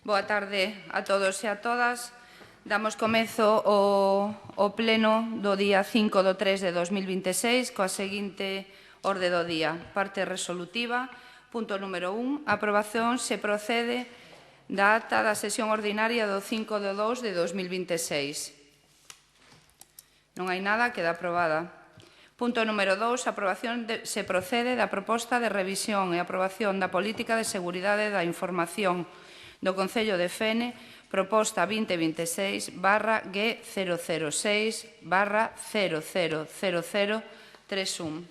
Boa tarde a todos e a todas. Damos comezo ao pleno do día 5/3 de 2026 coa seguinte orde do día. Parte resolutiva. Punto número 1. A aprobación se procede da acta da sesión ordinaria do 5/2 de 2026. Non hai nada, queda aprobada. Punto número 2. A aprobación se procede da proposta de revisión e aprobación da política de seguridade da información do Concello de Fene, proposta 2026/G006/000031.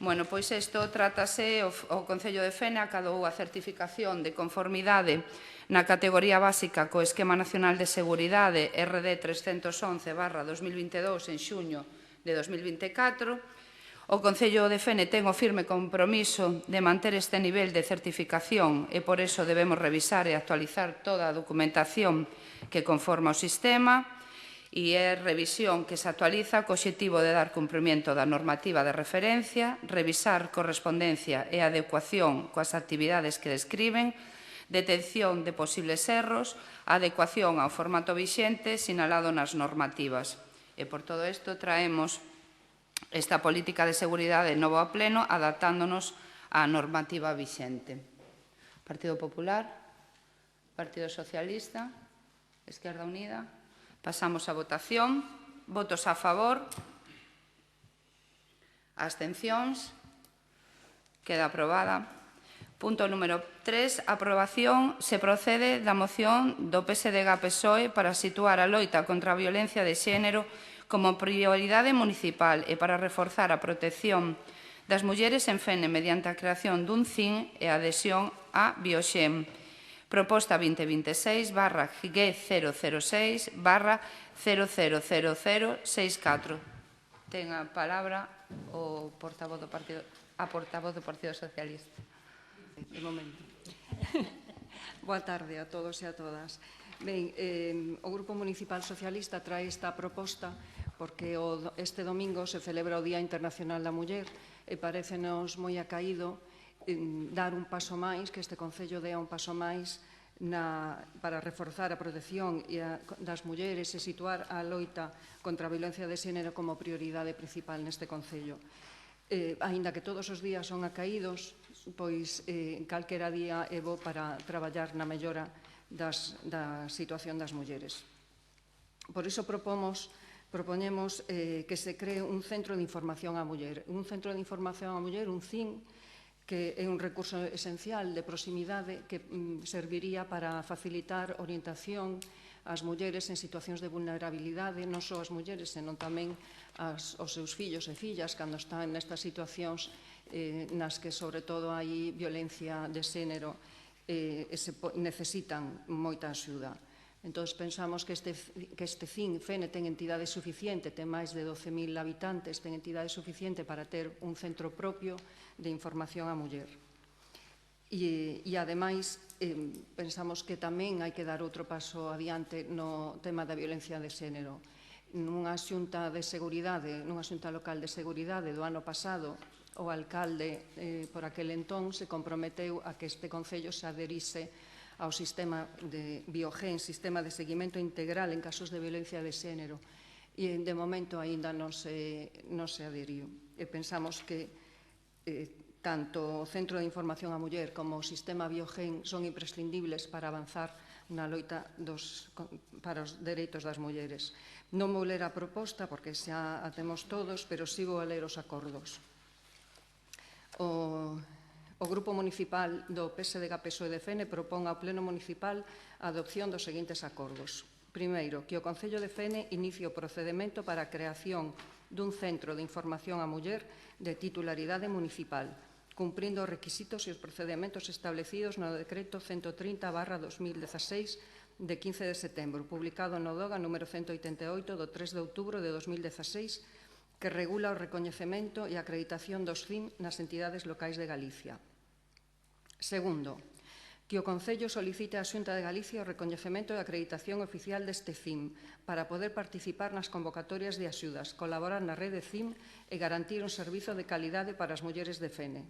Bueno, pois isto trátase, o Concello de Fene acadou a certificación de conformidade na categoría básica co Esquema Nacional de Seguridade RD 311/2022 en xuño de 2024. O Concello de Fene ten o firme compromiso de manter este nivel de certificación e por iso debemos revisar e actualizar toda a documentación que conforma o sistema e é revisión que se actualiza co obxectivo de dar cumprimento da normativa de referencia, revisar correspondencia e adecuación coas actividades que describen, detención de posibles erros, adecuación ao formato vixente sinalado nas normativas. E por todo isto traemos esta política de seguridade novo a pleno, adaptándonos á normativa vixente. Partido Popular, Partido Socialista, Esquerda Unida. Pasamos a votación. Votos a favor. Abstencións. Queda aprobada. Punto número 3. Aprobación. Se procede da moción do PSDG-PSOE para situar a loita contra a violencia de xénero como prioridade municipal e para reforzar a protección das mulleres en Fene mediante a creación dun CIN e a adhesión a Bioxen. Proposta 2026/G006/000064. Ten a palabra a portavoz do Partido Socialista. De momento. Boa tarde a todos e a todas. Ben, o Grupo Municipal Socialista trae esta proposta porque este domingo se celebra o Día Internacional da Muller e parecenos moi acaído dar un paso máis, que este Concello dea un paso máis para reforzar a protección das mulleres e situar a loita contra a violencia de xénero como prioridade principal neste Concello. Aínda que todos os días son acaídos, pois calquera día é bo para traballar na mellora da situación das mulleres. Por iso propoñemos que se cree un centro de información á muller. Un centro de información á muller, un CIN, que é un recurso esencial de proximidade que serviría para facilitar orientación ás mulleres en situacións de vulnerabilidade, non só as mulleres, senón tamén aos seus fillos e fillas cando están nestas situacións nas que, sobre todo, hai violencia de xénero e necesitan moita axuda. Entón, pensamos que este CIN, Fene, ten entidade suficiente, ten máis de 12.000 habitantes, ten entidade suficiente para ter un centro propio de información á muller. E, ademais, pensamos que tamén hai que dar outro paso adiante no tema da violencia de xénero. Nunha xunta de seguridade, nunha xunta local de seguridade do ano pasado, o alcalde, por aquel entón, se comprometeu a que este Concello se aderise ao sistema de Biogen, sistema de seguimento integral en casos de violencia de xénero. E, de momento, aínda non se adheriu. E pensamos que tanto o Centro de Información á Muller como o sistema Biogen son imprescindibles para avanzar na loita para os dereitos das mulleres. Non vou ler a proposta porque xa a temos todos, pero si vou a ler os acordos. O Grupo Municipal do PSDG-PSOE de Fene propón ao Pleno Municipal a adopción dos seguintes acordos. Primeiro, que o Concello de Fene inicie o procedemento para a creación dun centro de información á muller de titularidade municipal, cumprindo os requisitos e os procedementos establecidos no Decreto 130/2016 de 15 de setembro, publicado no DOGA número 188 do 3 de outubro de 2016, que regula o recoñecemento e a acreditación dos CIN nas entidades locais de Galicia. Segundo, que o Concello solicite á Xunta de Galicia o recoñecemento e acreditación oficial deste CIN para poder participar nas convocatorias de axudas, colaborar na rede CIN e garantir un servizo de calidade para as mulleres de Fene.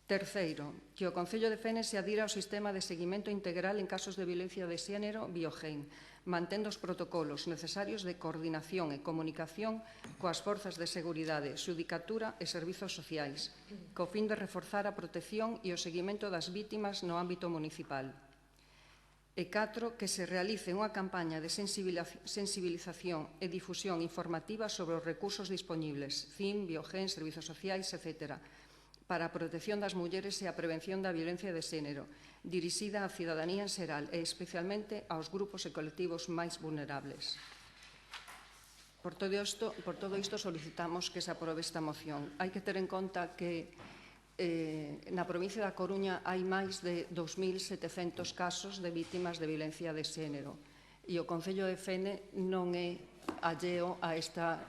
Terceiro, que o Concello de Fene se adira ao sistema de seguimento integral en casos de violencia de xénero Biogen, mantendo os protocolos necesarios de coordinación e comunicación coas forzas de seguridade, xudicatura e servizos sociais, co fin de reforzar a protección e o seguimento das vítimas no ámbito municipal. E 4, que se realice unha campaña de sensibilización e difusión informativa sobre os recursos disponibles, CIM, Biogen, servizos sociais, etc., para a protección das mulleres e a prevención da violencia de xénero, dirixida á cidadanía en xeral e especialmente aos grupos e colectivos máis vulnerables. Por todo isto solicitamos que se aprobe esta moción. Hai que ter en conta que na provincia da Coruña hai máis de 2.700 casos de vítimas de violencia de xénero e o Concello de Fene non é alleo a esta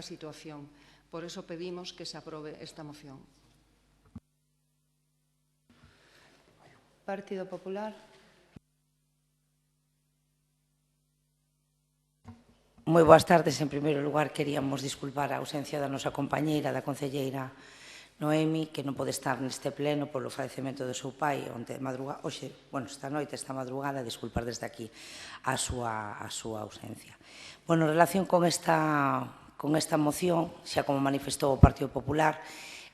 situación. Por iso pedimos que se aprobe esta moción. Partido Popular. Moi boas tardes. En primeiro lugar, queríamos disculpar a ausencia da nosa compañeira, da concelleira Noemi, que non pode estar neste pleno polo falecemento do seu pai esta noite, esta madrugada, disculpar desde aquí a súa ausencia. En relación con esta moción, xa como manifestou o Partido Popular,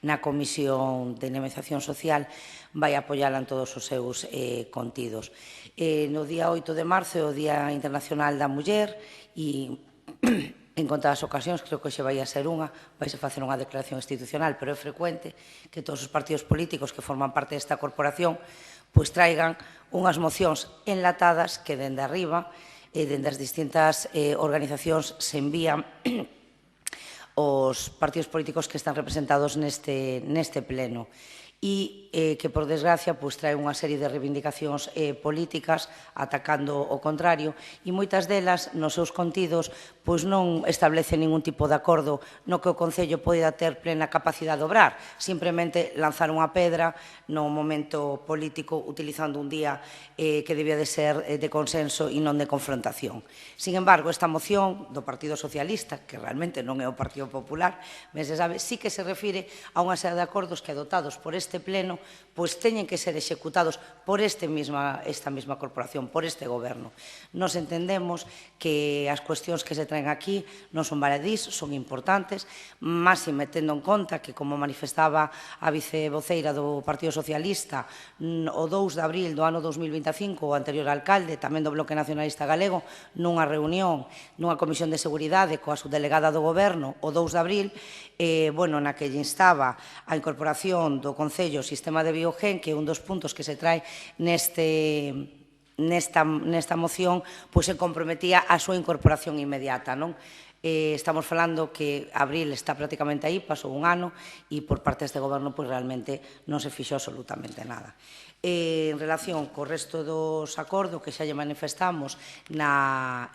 na Comisión de Dinamización Social vai apoiala en todos os seus contidos. No día 8 de marzo é o Día Internacional da Muller e en contadas ocasións, creo que hoxe vai a ser vai se facer unha declaración institucional, pero é frecuente que todos os partidos políticos que forman parte desta corporación pois traigan unhas mocións enlatadas que dende arriba e dende as distintas organizacións se envían os partidos políticos que están representados neste pleno e que, por desgracia, trae unha serie de reivindicacións políticas atacando o contrario e moitas delas, nos seus contidos, non establecen ningún tipo de acordo no que o Concello poida ter plena capacidade de obrar, simplemente lanzar unha pedra no momento político utilizando un día que debía de ser de consenso e non de confrontación. Sin embargo, esta moción do Partido Socialista, que realmente non é o Partido Popular, ben se sabe, sí que se refire a unha serie de acordos que adotados por este pleno teñen que ser executados por esta mesma corporación, por este goberno. Nos entendemos que as cuestións que se traen aquí non son baladís, son importantes, máxime tendo en conta que, como manifestaba a vicevoceira do Partido Socialista, o 2 de abril do ano 2025, o anterior alcalde, tamén do Bloque Nacionalista Galego, nunha reunión, nunha comisión de seguridade coa subdelegada do goberno, o 2 de abril, na que lle instaba a incorporación do Concello ao sistema de Biogen, que é un dos puntos que se trae nesta moción, se comprometía a súa incorporación inmediata. Estamos falando que abril está prácticamente aí, pasou un ano, e por parte deste goberno realmente non se fixo absolutamente nada. En relación co resto dos acordos que xa lle manifestamos, en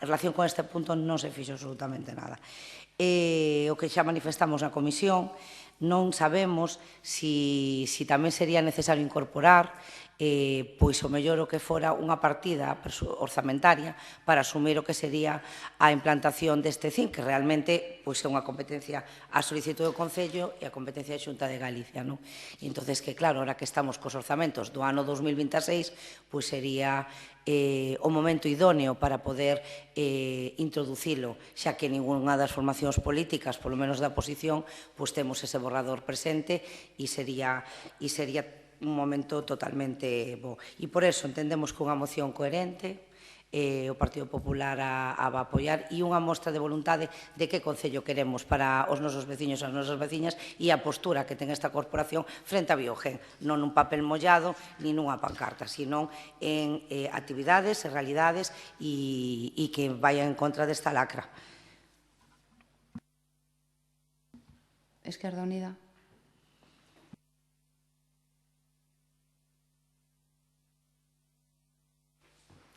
relación con este punto non se fixo absolutamente nada. O que xa manifestamos na comisión, non sabemos se tamén sería necesario incorporar o mellor o que fora unha partida orzamentaria para asumir o que sería a implantación deste CIN, que realmente é unha competencia a solicitud do Concello e a competencia da Xunta de Galicia. E entón, que claro, ahora que estamos cos orzamentos do ano 2026, sería o momento idóneo para poder introducilo, xa que ningunha das formacións políticas, polo menos da oposición, temos ese borrador presente e sería un momento totalmente bo. E por eso entendemos que unha moción coherente o Partido Popular a va apoiar e unha mostra de voluntade de que Concello queremos para os nosos veciños e as nosas veciñas e a postura que ten esta corporación frente a Biogen, non nun papel mollado ni nunha pancarta, sino en actividades e realidades e que vayan en contra desta lacra. Esquerda Unida.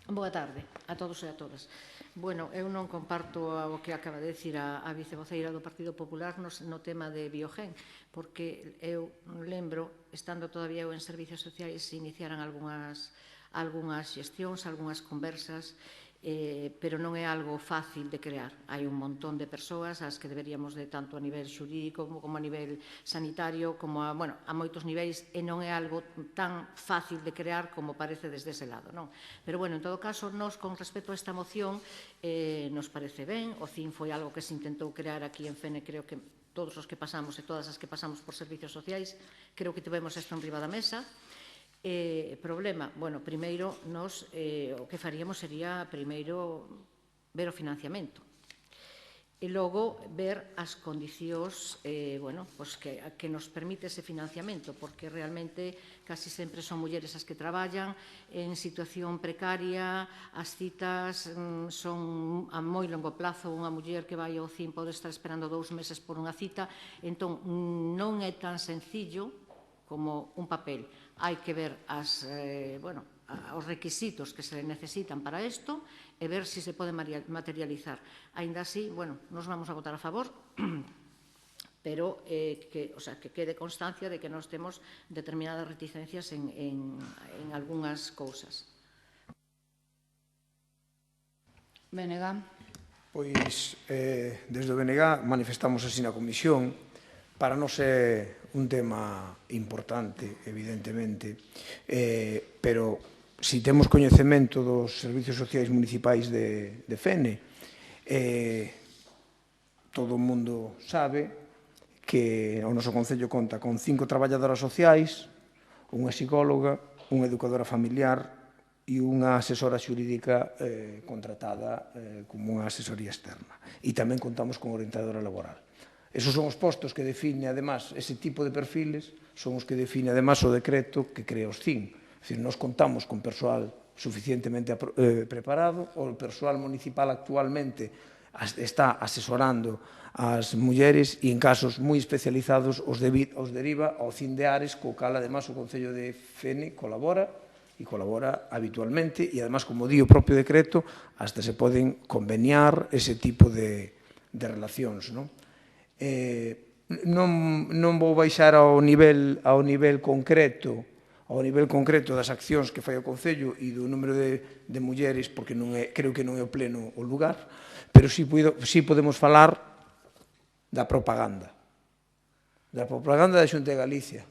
Boa tarde a todos e a todas. Eu non comparto o que acaba de decir a vicevoceira do Partido Popular no tema de Biogen, porque eu lembro, estando todavía en servicios sociais, se iniciaran algunhas xestións, algunhas conversas, pero non é algo fácil de crear. Hai un montón de persoas ás que deberíamos de tanto a nivel xurídico como a nivel sanitario, como a moitos niveis, e non é algo tan fácil de crear como parece desde ese lado, non? Pero, bueno, en todo caso, nós, con respecto a esta moción, nos parece ben. O CIN foi algo que se intentou crear aquí en FENE, creo que todos os que pasamos e todas as que pasamos por servicios sociais, creo que tivemos isto en riba da mesa. Problema, bueno, primeiro, nos o que faríamos sería primeiro ver o financiamento e logo ver as condicións que nos permite ese financiamento, porque realmente casi sempre son mulleres as que traballan en situación precaria, as citas son a moi longo plazo. Unha muller que vai ao CIN pode estar esperando 2 meses por unha cita, entón non é tan sencillo como un papel. Hai que ver os requisitos que se necesitan para isto e ver se se pode materializar. Aínda así, nos vamos a votar a favor, pero que quede constancia de que nós temos determinadas reticencias en algunhas cousas. BNG. Pois, desde o BNG manifestamos así na comisión. Para nós é un tema importante, evidentemente, pero si temos coñecemento dos servicios sociais municipais de FENE, todo o mundo sabe que o noso concello conta con 5 traballadoras sociais, unha psicóloga, unha educadora familiar e unha asesora xurídica contratada como unha asesoría externa. E tamén contamos con orientadora laboral. Esos son os postos que define, además, ese tipo de perfiles, son os que define, además, o decreto que crea os CIN. É dicir, nós contamos con persoal suficientemente preparado, o persoal municipal actualmente está asesorando as mulleres e, en casos moi especializados, os deriva ao CIN de Ares, co cal, además, o Concello de FENE colabora habitualmente e, además, como di o propio decreto, hasta se poden conveniar ese tipo de relacións, non? Non vou baixar ao nivel concreto das accións que fai o Concello e do número de mulleres, porque creo que non é o pleno o lugar, pero sí podemos falar da propaganda da Xunta de Galicia.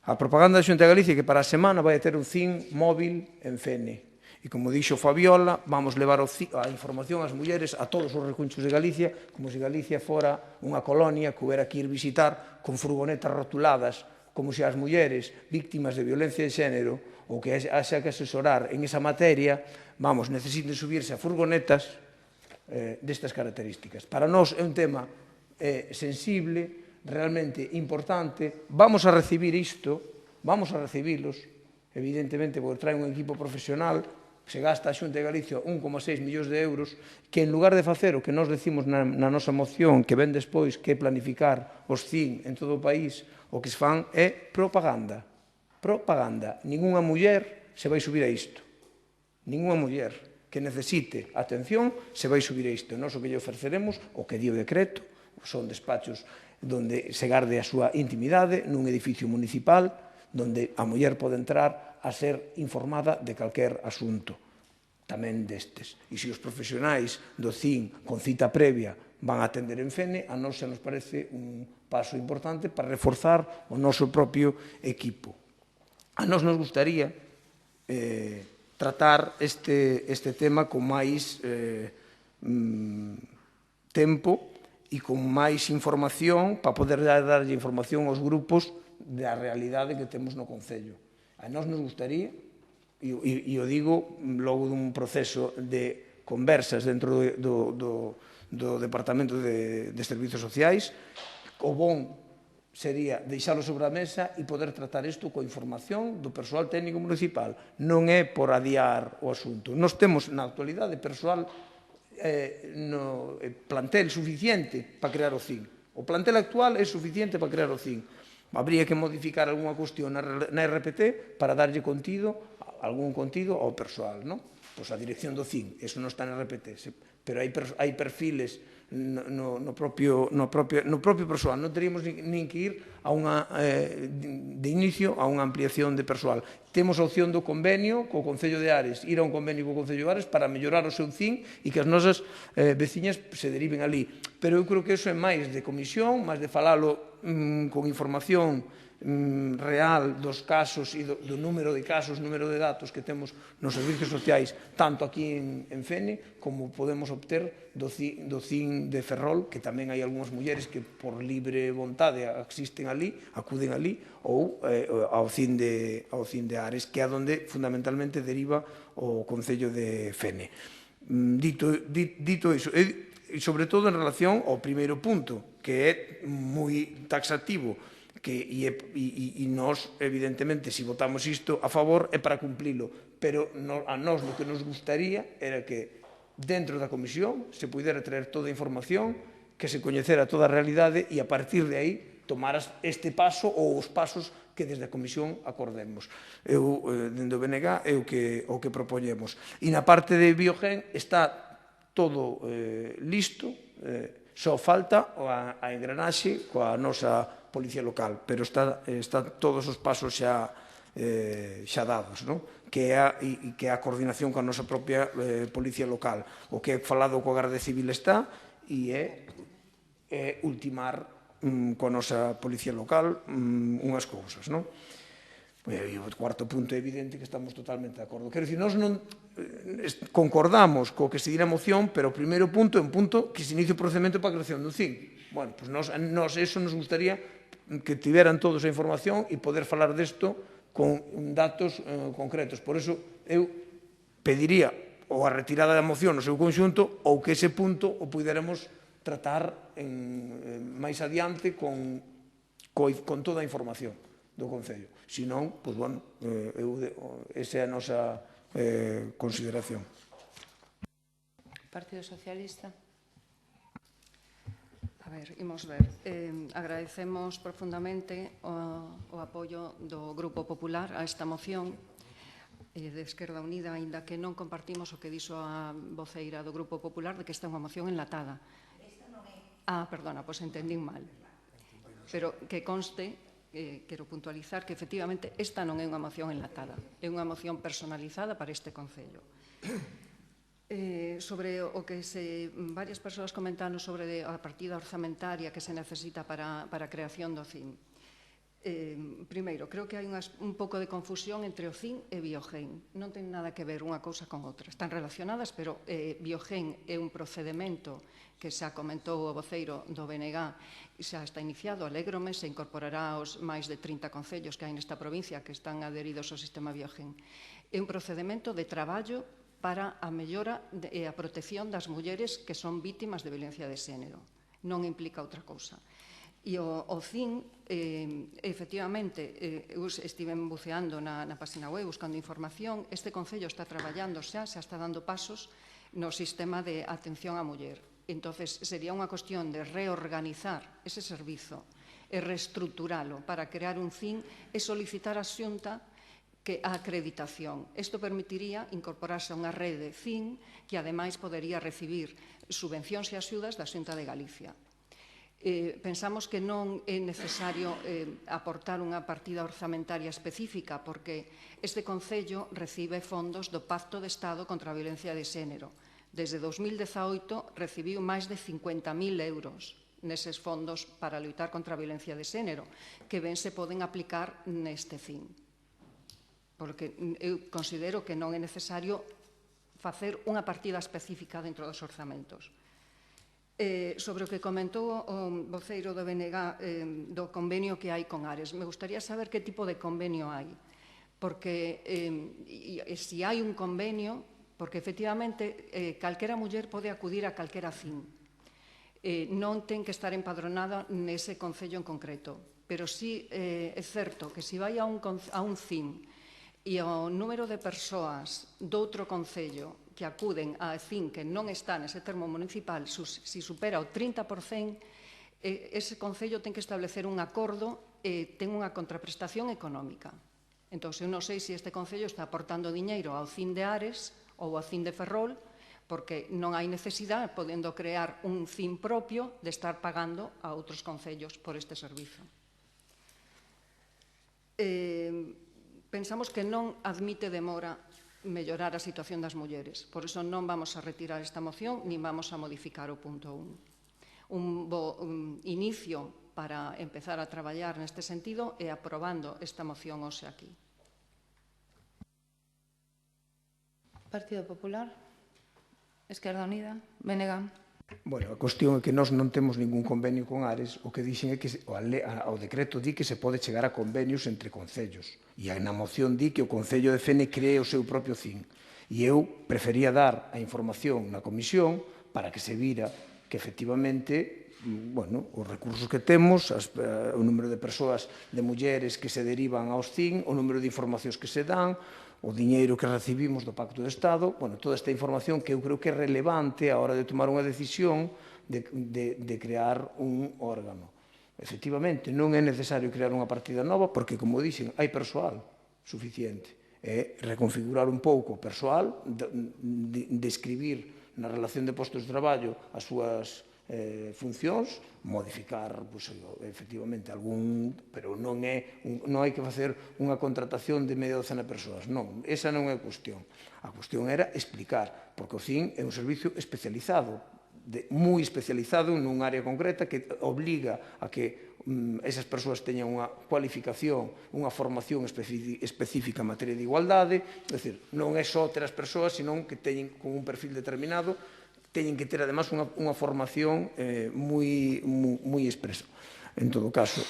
A propaganda da Xunta de Galicia que para a semana vai ter un CIN móvil en FENE. E, como dixo Fabiola, vamos levar a información ás mulleres a todos os recunchos de Galicia, como se Galicia fora unha colonia que houbera que ir visitar con furgonetas rotuladas, como se as mulleres víctimas de violencia de xénero ou que haxa que asesorar en esa materia, necesiten subirse a furgonetas destas características. Para nós é un tema sensible, realmente importante. Vamos a recibir isto, vamos a recibilos, evidentemente, porque trae un equipo profesional. Se gasta a Xunta de Galicia 1,6 millóns de euros, que en lugar de facer o que nos decimos na nosa moción, que ven despois que planificar os CIN en todo o país, o que se fan é propaganda. Propaganda. Ningunha muller se vai subir a isto. Ningunha muller que necesite atención se vai subir a isto. Nós o que lle ofreceremos, o que di o decreto, son despachos onde se garde a súa intimidade nun edificio municipal, onde a muller pode entrar a ser informada de calquer asunto, tamén destes. E se os profesionais do CIN con cita previa van a atender en FENE, a nós se nos parece un paso importante para reforzar o noso propio equipo. A nós nos gustaría tratar este tema con máis tempo e con máis información para poder darlle información aos grupos da realidade que temos no Concello. A nós nos gustaría, e o digo logo dun proceso de conversas dentro do Departamento de Servicios Sociais, o bon sería deixalo sobre a mesa e poder tratar isto coa información do persoal técnico municipal. Non é por adiar o asunto. Nós temos na actualidade persoal no plantel suficiente para crear o CIN. O plantel actual é suficiente para crear o CIN. Habría que modificar algunha cuestión na RPT para darlle algún contido ao persoal, non? Pois a dirección do CIN, eso non está na RPT, pero hai perfiles no propio persoal. Non teríamos nin que ir de inicio a unha ampliación de persoal. Temos a opción do convenio co Concello de Ares, ir a un convenio co Concello de Ares para mellorar o seu CIN e que as nosas veciñas se deriven ali. Pero eu creo que iso é máis de comisión, máis de falalo con información real dos casos e do número de casos, número de datos que temos nos servicios sociais, tanto aquí en Fene, como podemos obter do CIN de Ferrol, que tamén hai algunhas mulleres que por libre vontade existen ali, acuden ali, ou ao CIN de Ares, que é onde fundamentalmente deriva o Concello de Fene. Dito iso, e sobre todo en relación ao primeiro punto, que é moi taxativo, e nós, evidentemente, se votamos isto a favor, é para cumplilo, pero a nós o que nos gustaría era que dentro da comisión se pudera traer toda a información, que se coñecera toda a realidade e a partir de aí tomaras este paso ou os pasos que desde a comisión acordemos. Eu, dende o BNG, é o que propoñemos. E na parte de Biogen está todo listo, só falta a engranaxe coa nosa Policía Local, pero están todos os pasos xa dados, que é a coordinación coa nosa propia Policía Local. O que é falado coa Garda Civil está e é ultimar coa nosa Policía Local unhas cousas. E o cuarto punto é evidente que estamos totalmente de acordo. Quero dicir, nós non concordamos co que se di na moción, pero o primeiro punto é un punto que se inicia o procedimento para a creación dun CIN. Bueno, pois nós eso nos gustaría que tiveran todos a información e poder falar desto con datos concretos. Por iso eu pediría ou a retirada da moción no seu conxunto ou que ese punto o puderamos tratar máis adiante con toda a información do Concello. Se non, pois, bueno, esa é a nosa consideración. Partido Socialista. A ver, imos ver. Agradecemos profundamente o apoio do Grupo Popular a esta moción de Esquerda Unida, aínda que non compartimos o que dixo a voceira do Grupo Popular de que esta é unha moción enlatada. Perdona, pois entendín mal. Pero que conste, quero puntualizar que efectivamente esta non é unha moción enlatada, é unha moción personalizada para este Concello. Sobre o que varias persoas comentaron sobre a partida orzamentaria que se necesita para a creación do CIN. Primeiro, creo que hai un pouco de confusión entre o CIN e Biogen. Non ten nada que ver unha cousa con outra. Están relacionadas, pero Biogen é un procedimento que xa comentou o voceiro do BNG e xa está iniciado. Alégrome, se incorporará aos máis de 30 concellos que hai nesta provincia que están adheridos ao sistema Biogen. É un procedimento de traballo para a mellora e a protección das mulleres que son vítimas de violencia de xénero. Non implica outra cousa. E o CIN, efectivamente, eu estive buceando na página web buscando información. Este Concello está traballando xa está dando pasos no sistema de atención á muller. Entón, sería unha cuestión de reorganizar ese servizo e reestructuralo para crear un CIN e solicitar a Xunta que a acreditación. Isto permitiría incorporarse a unha rede CIN que, ademais, podería recibir subvencións e axudas da Xunta de Galicia. Pensamos que non é necesario aportar unha partida orzamentaria específica porque este Concello recibe fondos do Pacto de Estado contra a Violencia de Xénero. Desde 2018 recibiu máis de 50.000 euros neses fondos para lutar contra a violencia de xénero, que ben se poden aplicar neste CIN. Porque eu considero que non é necesario facer unha partida específica dentro dos orzamentos. Sobre o que comentou o voceiro do BNG do convenio que hai con Ares, me gustaría saber que tipo de convenio hai, porque se hai un convenio, porque efectivamente calquera muller pode acudir a calquera CIN, non ten que estar empadronada nese concello en concreto, pero sí é certo que se vai a un CIN e o número de persoas doutro concello que acuden a CIN que non está nese termo municipal, se supera o 30%, ese concello ten que establecer un acordo e ten unha contraprestación económica. Entón, eu non sei se este concello está aportando diñeiro ao CIN de Ares ou ao CIN de Ferrol porque non hai necesidade, podendo crear un fin propio, de estar pagando a outros concellos por este servizo. Pensamos que non admite demora mellorar a situación das mulleres, por iso non vamos a retirar esta moción, nin vamos a modificar o punto 1. Un bo inicio para empezar a traballar neste sentido e aprobando esta moción hoxe aquí. Partido Popular, Esquerda Unida, Benegán. Bueno, a cuestión é que nós non temos ningún convenio con Ares, o que dixen é que o decreto di que se pode chegar a convenios entre concellos, e na moción di que o Concello de Fene cree o seu propio CIN. E eu prefería dar a información na comisión para que se vira que efectivamente, bueno, os recursos que temos, o número de persoas, de mulleres que se derivan aos CIN, o número de informacións que se dan, o diñeiro que recibimos do Pacto de Estado, bueno, toda esta información que eu creo que é relevante a hora de tomar unha decisión de crear un órgano. Efectivamente, non é necesario crear unha partida nova porque, como dixen, hai persoal suficiente. É reconfigurar un pouco o persoal, describir na relación de postos de traballo as súas funcións, modificar, efectivamente, algún, pero non hai que facer unha contratación de media docena de persoas, non, esa non é a cuestión. A cuestión era explicar, porque o CIN é un servicio especializado, moi especializado nun área concreta que obliga a que esas persoas teñan unha cualificación, unha formación específica en materia de igualdade, é dicir, non é só ter as persoas, senón que teñen con un perfil determinado, teñen que ter, además, unha formación moi expresa. En todo caso,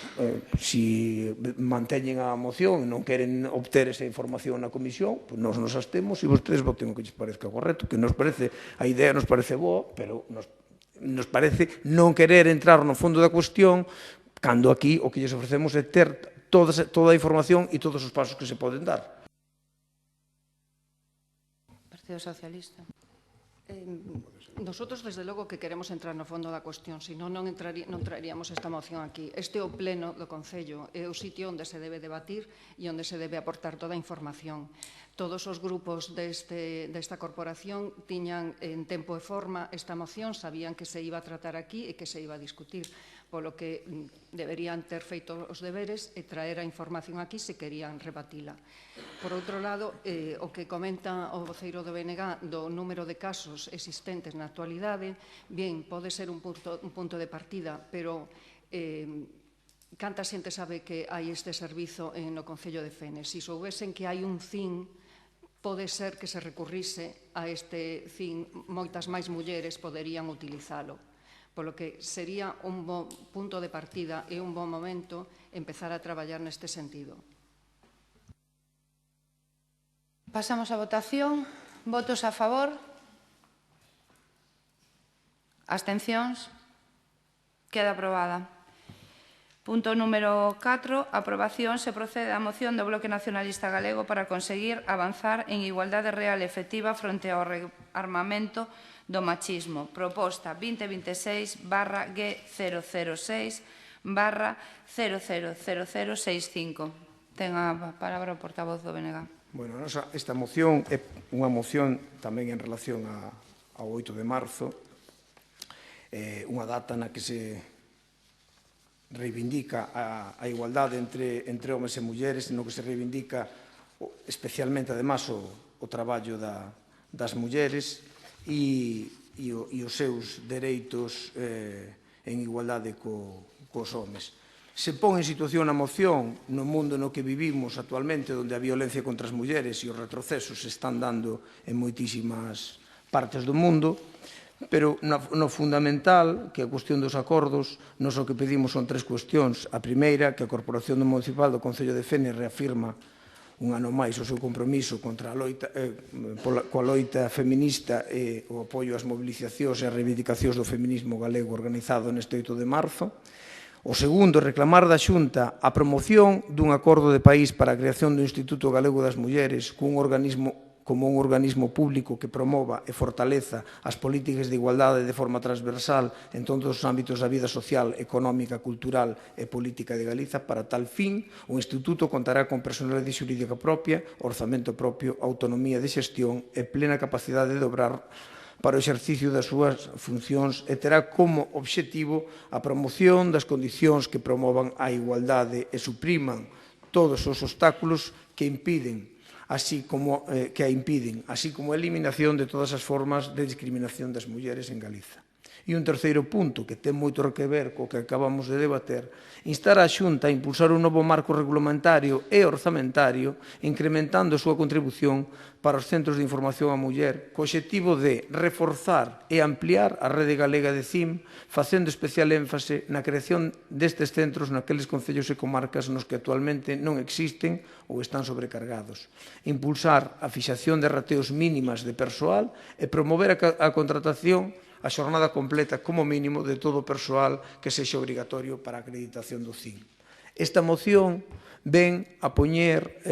se manteñen a moción e non queren obter esa información na comisión, nós nos abstemos e vostedes voten o que lles parezca correcto, que nos parece, a idea nos parece boa, pero nos parece non querer entrar no fondo da cuestión cando aquí o que lles ofrecemos é ter toda a información e todos os pasos que se poden dar. Partido Socialista. Nosotros, desde logo, que queremos entrar no fondo da cuestión, senón non traeríamos esta moción aquí. Este é o pleno do Concello, é o sitio onde se debe debatir e onde se debe aportar toda a información. Todos os grupos desta corporación tiñan en tempo e forma esta moción, sabían que se iba a tratar aquí e que se iba a discutir, polo que deberían ter feito os deberes e traer a información aquí se querían rebatila. Por outro lado, o que comenta o voceiro do BNG do número de casos existentes na actualidade, bien, pode ser un punto de partida, pero canta xente sabe que hai este servizo no Concello de Fene. Se soubesen que hai un CIN, pode ser que se recurrise a este CIN, moitas máis mulleres poderían utilizalo. Polo que sería un bon punto de partida e un bon momento empezar a traballar neste sentido. Pasamos a votación. Votos a favor? Abstencións? Queda aprobada. Punto número 4. Aprobación. Se procede á moción do Bloque Nacionalista Galego para conseguir avanzar en igualdade real e efectiva fronte ao rearmamento do machismo. Proposta 2026/G006/000065. Ten a palabra o portavoz do BNG. Bueno, esta moción é unha moción tamén en relación ao 8 de marzo, unha data na que se reivindica a igualdade entre homes e mulleres, no que se reivindica especialmente, además, o traballo das mulleres e os seus dereitos en igualdade cos homes. Se pon en situación a moción no mundo no que vivimos actualmente, onde a violencia contra as mulleres e os retrocesos se están dando en moitísimas partes do mundo, pero no fundamental, que a cuestión dos acordos, nos o que pedimos son tres cuestións. A primeira, que a Corporación Municipal do Concello de Fene reafirma un ano máis o seu compromiso contra coa loita feminista e o apoio ás mobilizacións e ás reivindicacións do feminismo galego organizado neste 8 de marzo. O segundo, reclamar da Xunta a promoción dun acordo de país para a creación do Instituto Galego das Mulleres como un organismo público que promova e fortaleza as políticas de igualdade de forma transversal en todos os ámbitos da vida social, económica, cultural e política de Galiza. Para tal fin, o Instituto contará con personalidade xurídica propia, orzamento propio, autonomía de xestión e plena capacidade de obrar para o exercicio das súas funcións e terá como obxectivo a promoción das condicións que promovan a igualdade e supriman todos os obstáculos que impiden, así como a eliminación de todas as formas de discriminación das mulleres en Galiza. E un terceiro punto, que ten moito que ver co que acabamos de debater, instar a Xunta a impulsar un novo marco regulamentario e orzamentario, incrementando a súa contribución para os centros de información á muller, co obxectivo de reforzar e ampliar a rede galega de CIM, facendo especial énfase na creación destes centros naqueles concellos e comarcas nos que actualmente non existen ou están sobrecargados. Impulsar a fixación de rateos mínimas de persoal e promover a contratación a xornada completa como mínimo de todo o persoal que sexa obrigatorio para a acreditación do CIN. Esta moción ven a poñer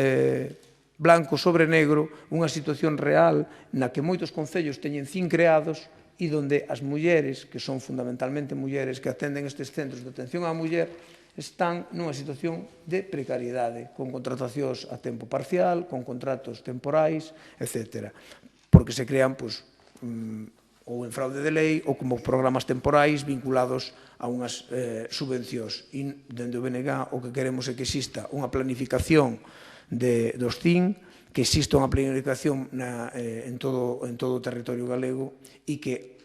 blanco sobre negro unha situación real na que moitos concellos teñen CIN creados e onde as mulleres, que son fundamentalmente mulleres que atenden estes centros de atención á muller, están nunha situación de precariedade, con contratacións a tempo parcial, con contratos temporais, etc. Porque se crean, ou en fraude de lei ou como programas temporais vinculados a unhas subvencións. E dende o BNG o que queremos é que exista unha planificación dos CIN, que exista unha planificación en todo o territorio galego e que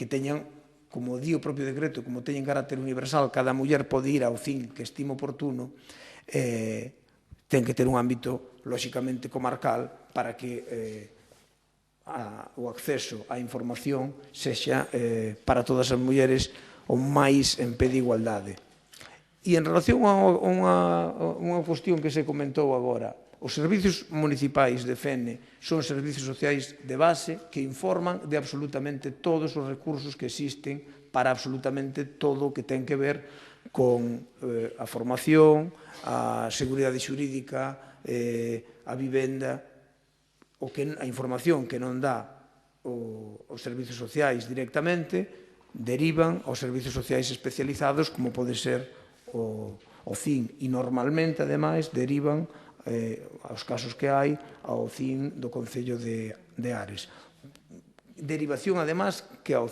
teñan, como di o propio decreto, como teñen carácter universal, cada muller pode ir ao CIN que estime oportuno, ten que ter un ámbito lóxicamente comarcal para que o acceso á información sexa para todas as mulleres o máis en pé de igualdade. E en relación a unha cuestión que se comentou agora, os servizos municipais de FENE son servizos sociais de base que informan de absolutamente todos os recursos que existen para absolutamente todo o que ten que ver con a formación, a seguridade xurídica, a vivenda, a información que non dá os servizos sociais directamente derivan aos servizos sociais especializados como pode ser o CIN e normalmente, ademais, derivan aos casos que hai ao CIN do Concello de Ares. Derivación, ademais, que ao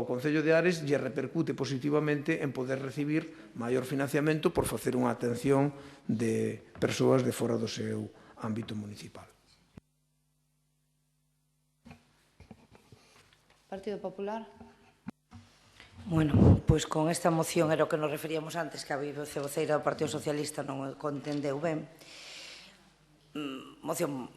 Concello de Ares lle repercute positivamente en poder recibir maior financiamento por facer unha atención de persoas de fora do seu ámbito municipal. Partido Popular. Bueno, pois con esta moción era o que nos referíamos antes, que a vicevoceira do Partido Socialista non o contendeu ben. Moción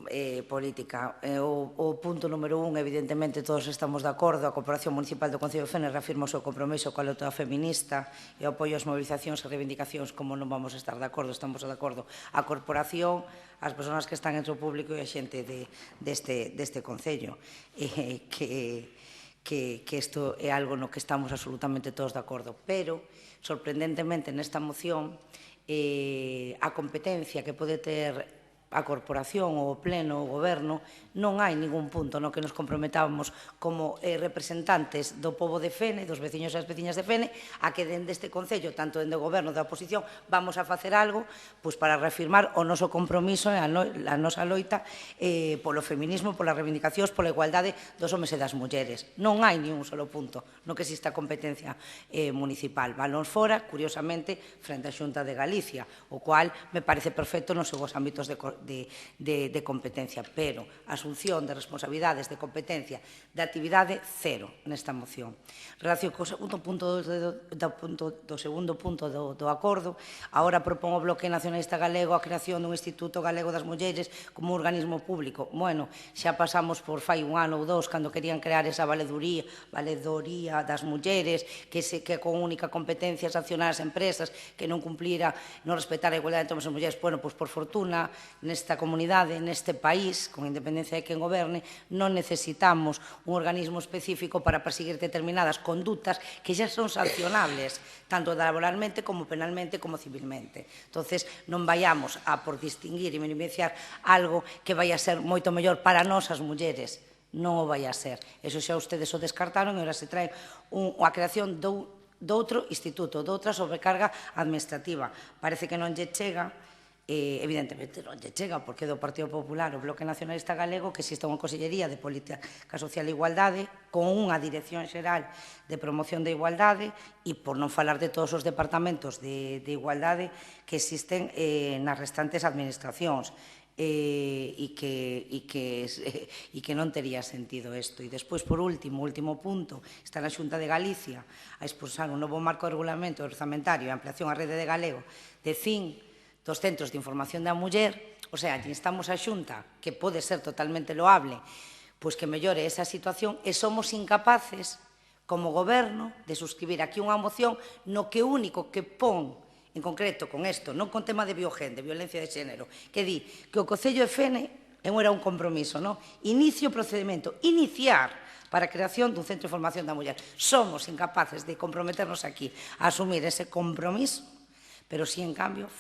política. O punto número 1, evidentemente, todos estamos de acordo. A Corporación Municipal do Concello de Fene reafirma o seu compromiso coa loita feminista e o apoio ás mobilizacións e reivindicacións. Como non vamos a estar de acordo, estamos de acordo. A Corporación, as persoas que están entre o público e a xente deste Concello. Que isto é algo no que estamos absolutamente todos de acordo, pero, sorprendentemente, nesta moción, a competencia que pode ter a Corporación ou o Pleno ou o Goberno, non hai ningún punto no que nos comprometamos como representantes do pobo de Fene, dos veciños e as veciñas de Fene, a que dende este Concello, tanto dende o Goberno da oposición, vamos a facer algo para reafirmar o noso compromiso e a nosa loita polo feminismo, polas reivindicacións, pola igualdade dos homes e das mulleres. Non hai ni un solo punto no que exista competencia municipal. Valóns fora, curiosamente, frente á Xunta de Galicia, o cual me parece perfecto nos seus ámbitos de competencia, pero asunción de responsabilidades de competencia de actividade cero nesta moción. Relación co segundo punto do acordo, agora propón o Bloque Nacionalista Galego a creación dun Instituto Galego das Mulleres como organismo público. Bueno, xa pasamos por fai un ano ou dous cando querían crear esa valedoría das mulleres que con única competencia sancionar as empresas que non cumplira, non respetara a igualdade entre homens e mulleres. Bueno, pois por fortuna nesta comunidade, neste país, con independencia de quen goberne, non necesitamos un organismo específico para perseguir determinadas condutas que xa son sancionables, tanto laboralmente como penalmente como civilmente. Entonces, non vayamos a por distinguir e minimizar algo que vai a ser moito mellor para nós as mulleres. Non o vai a ser. Eso xa ustedes o descartaron e agora se trae a creación doutro instituto, doutra sobrecarga administrativa. Parece que non lle chega evidentemente non lle chega, porque do Partido Popular o Bloque Nacionalista Galego que existe unha Consellería de Política Social e Igualdade con unha Dirección Xeral de Promoción da Igualdade e por non falar de todos os departamentos de igualdade que existen nas restantes administracións e que non tería sentido isto. E despois, por último, o último punto, está na Xunta de Galicia a expulsar un novo marco de regulamento orzamentario e ampliación á rede de galego de 5 dos centros de información da muller, o sea, instamos a Xunta, que pode ser totalmente loable, pois que mellore esa situación e somos incapaces, como goberno, de suscribir aquí unha moción no que único que pon, en concreto con isto, non con tema de biogen, de violencia de xénero, que di que o Concello de Fene era un compromiso, non? Inicio o procedimento, iniciar para a creación dun centro de información da muller. Somos incapaces de comprometernos aquí a asumir ese compromiso, pero si en cambio,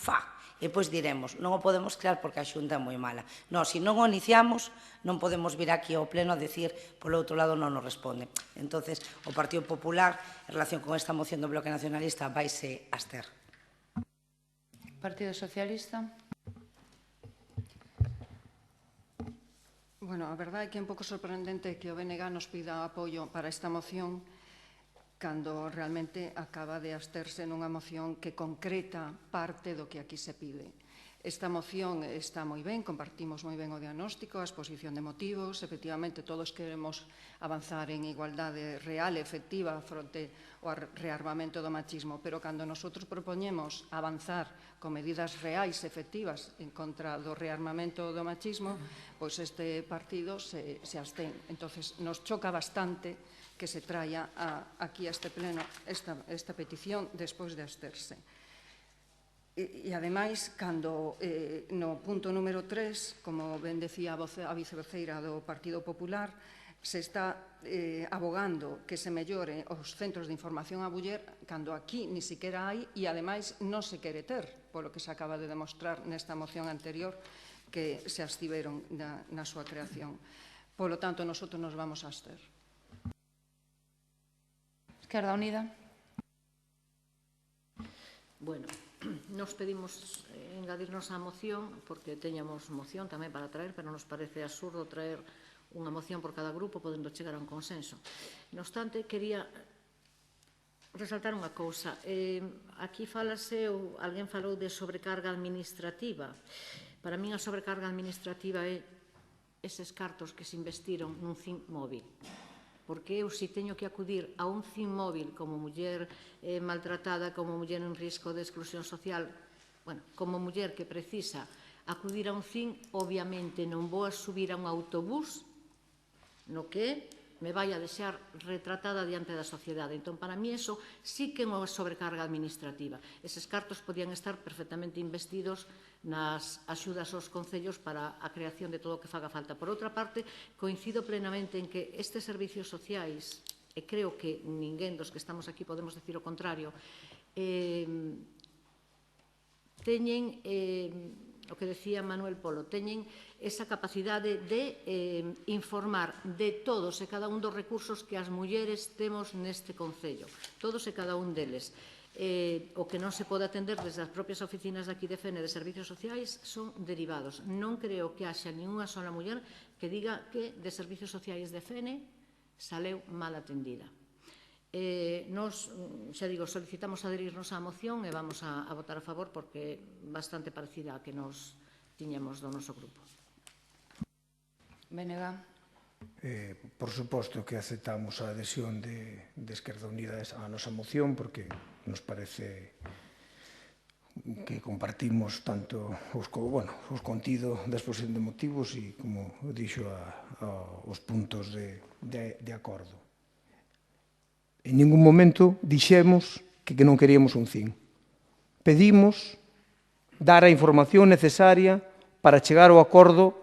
e pois diremos, non o podemos crear porque a Xunta é moi mala. Non, se non o iniciamos, non podemos vir aquí ao pleno a decir, polo outro lado non nos responde. Entonces, o Partido Popular, en relación con esta moción do Bloque Nacionalista, vaise abster. Partido Socialista. Bueno, a verdade é que é un pouco sorprendente que o BNG nos pida apoio para esta moción cando realmente acaba de absterse nunha moción que concreta parte do que aquí se pide. Esta moción está moi ben, compartimos moi ben o diagnóstico, a exposición de motivos, efectivamente todos queremos avanzar en igualdade real e efectiva fronte ao rearmamento do machismo, pero cando nosotros propoñemos avanzar con medidas reais e efectivas en contra do rearmamento do machismo, pois este partido se abstén. Entonces, nos choca bastante que se traia aquí a este pleno esta petición despois de absterse. E, ademais, cando no punto número 3, como ben decía a vicevoceira do Partido Popular, se está abogando que se mellore os centros de información a muller, cando aquí ni siquiera hai e, ademais, non se quere ter, polo que se acaba de demostrar nesta moción anterior que se abstiveron na súa creación. Polo tanto, nosotros nos vamos a abster. Esquerda Unida. Bueno, nos pedimos engadirnos á moción porque teñamos moción tamén para traer, pero nos parece absurdo traer unha moción por cada grupo podendo chegar a un consenso. Non obstante, quería resaltar unha cousa. Aquí falase, ou alguén falou de sobrecarga administrativa. Para min a sobrecarga administrativa é eses cartos que se investiron nun CIN móvil. Porque eu, se teño que acudir a un CIN móvil como muller maltratada, como muller en risco de exclusión social, bueno, como muller que precisa acudir a un CIN, obviamente non vou a subir a un autobús no que me vai a deixar retratada diante da sociedade. Entón, para mí, eso sí que é unha sobrecarga administrativa. Eses cartos podían estar perfectamente investidos nas axudas aos concellos para a creación de todo o que faga falta. Por outra parte, coincido plenamente en que estes servicios sociais, e creo que ninguén dos que estamos aquí podemos decir o contrario, teñen, o que decía Manuel Polo, teñen esa capacidade de informar de todos e cada un dos recursos que as mulleres temos neste concello, todos e cada un deles. O que non se pode atender desde as propias oficinas de aquí de Fene de Servicios Sociais son derivados. Non creo que haxa ninguna sola muller que diga que de Servicios Sociais de Fene saleu mal atendida. Nos, xa digo, solicitamos adherirnos á moción e vamos a votar a favor porque é bastante parecida a que nos tiñamos do noso grupo. BNG. Por suposto que aceptamos a adhesión de Esquerda Unida á nosa moción porque nos parece que compartimos tanto os contido da exposición de motivos e, como dixo, os puntos de acordo. En ningún momento dixemos que non queríamos un CIN. Pedimos dar a información necesaria para chegar ao acordo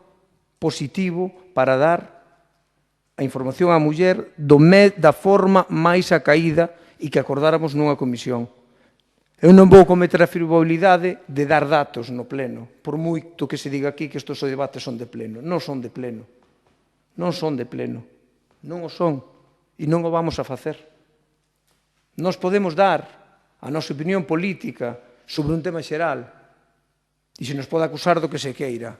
positivo para dar a información á muller da forma máis acaída e que acordáramos nunha comisión. Eu non vou cometer a frivolidade de dar datos no pleno, por moito que se diga aquí que estes debates son de pleno. Non son de pleno. Non son de pleno. Non o son. E non o vamos a facer. Nos podemos dar a nosa opinión política sobre un tema xeral, E se nos pode acusar do que se queira.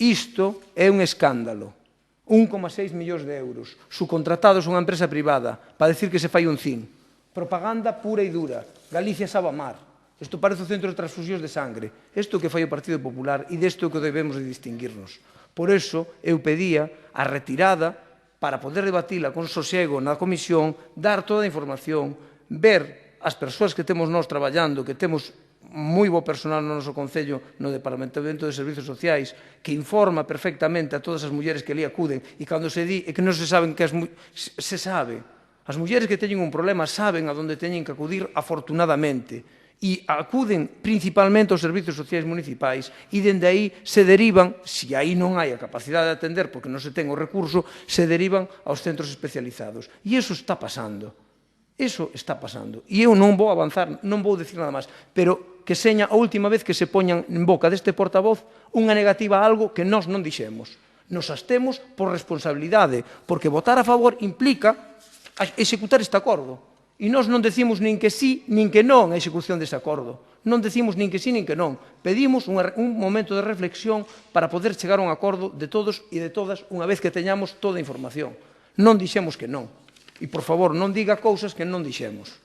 Isto é un escándalo. 1,6 millóns de euros, subcontratados a unha empresa privada, para decir que se fai un CIN. Propaganda pura e dura. Galicia sabe amar. Isto parece o centro de transfusións de sangre. Isto que fai o Partido Popular e desto que debemos de distinguirnos. Por eso, eu pedía a retirada para poder debatila con sosego na comisión, dar toda a información, ver as persoas que temos nós traballando, que temos moi bo personal no noso Concello, no Departamento de Servicios Sociais, que informa perfectamente a todas as mulleres que ali acuden, e cando se di que non se saben que se sabe. As mulleres que teñen un problema saben a onde teñen que acudir afortunadamente, e acuden principalmente aos servicios sociais municipais, e dende aí se derivan, se aí non hai a capacidade de atender porque non se ten o recurso, se derivan aos centros especializados. E iso está pasando. Iso está pasando. E eu non vou avanzar, non vou dicir nada máis, pero que seña a última vez que se poñan en boca deste portavoz unha negativa a algo que nós non dixemos. Nos abstemos por responsabilidade, porque votar a favor implica executar este acordo. E nós non decimos nin que sí, nin que non a execución dese acordo. Non decimos nin que sí, nin que non. Pedimos un momento de reflexión para poder chegar a un acordo de todos e de todas unha vez que teñamos toda a información. Non dixemos que non. E, por favor, non diga cousas que non dixemos.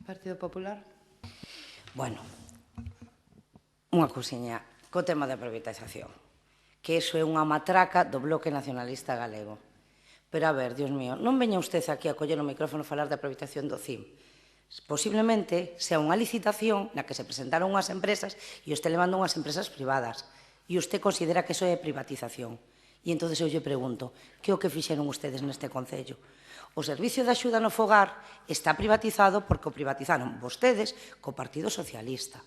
Partido Popular. Bueno, unha cousiña, co tema da privatización, que iso é unha matraca do Bloque Nacionalista Galego. Pero, a ver, Dios mío, non veña usted aquí a coller o micrófono a falar da privatización do CIM. Posiblemente sea unha licitación na que se presentaron unhas empresas e usted levando unhas empresas privadas. E usted considera que iso é privatización. E entón eu lle pregunto, que é o que fixeron ustedes neste Concello? O Servicio de Axuda no Fogar está privatizado porque o privatizaron vostedes co Partido Socialista.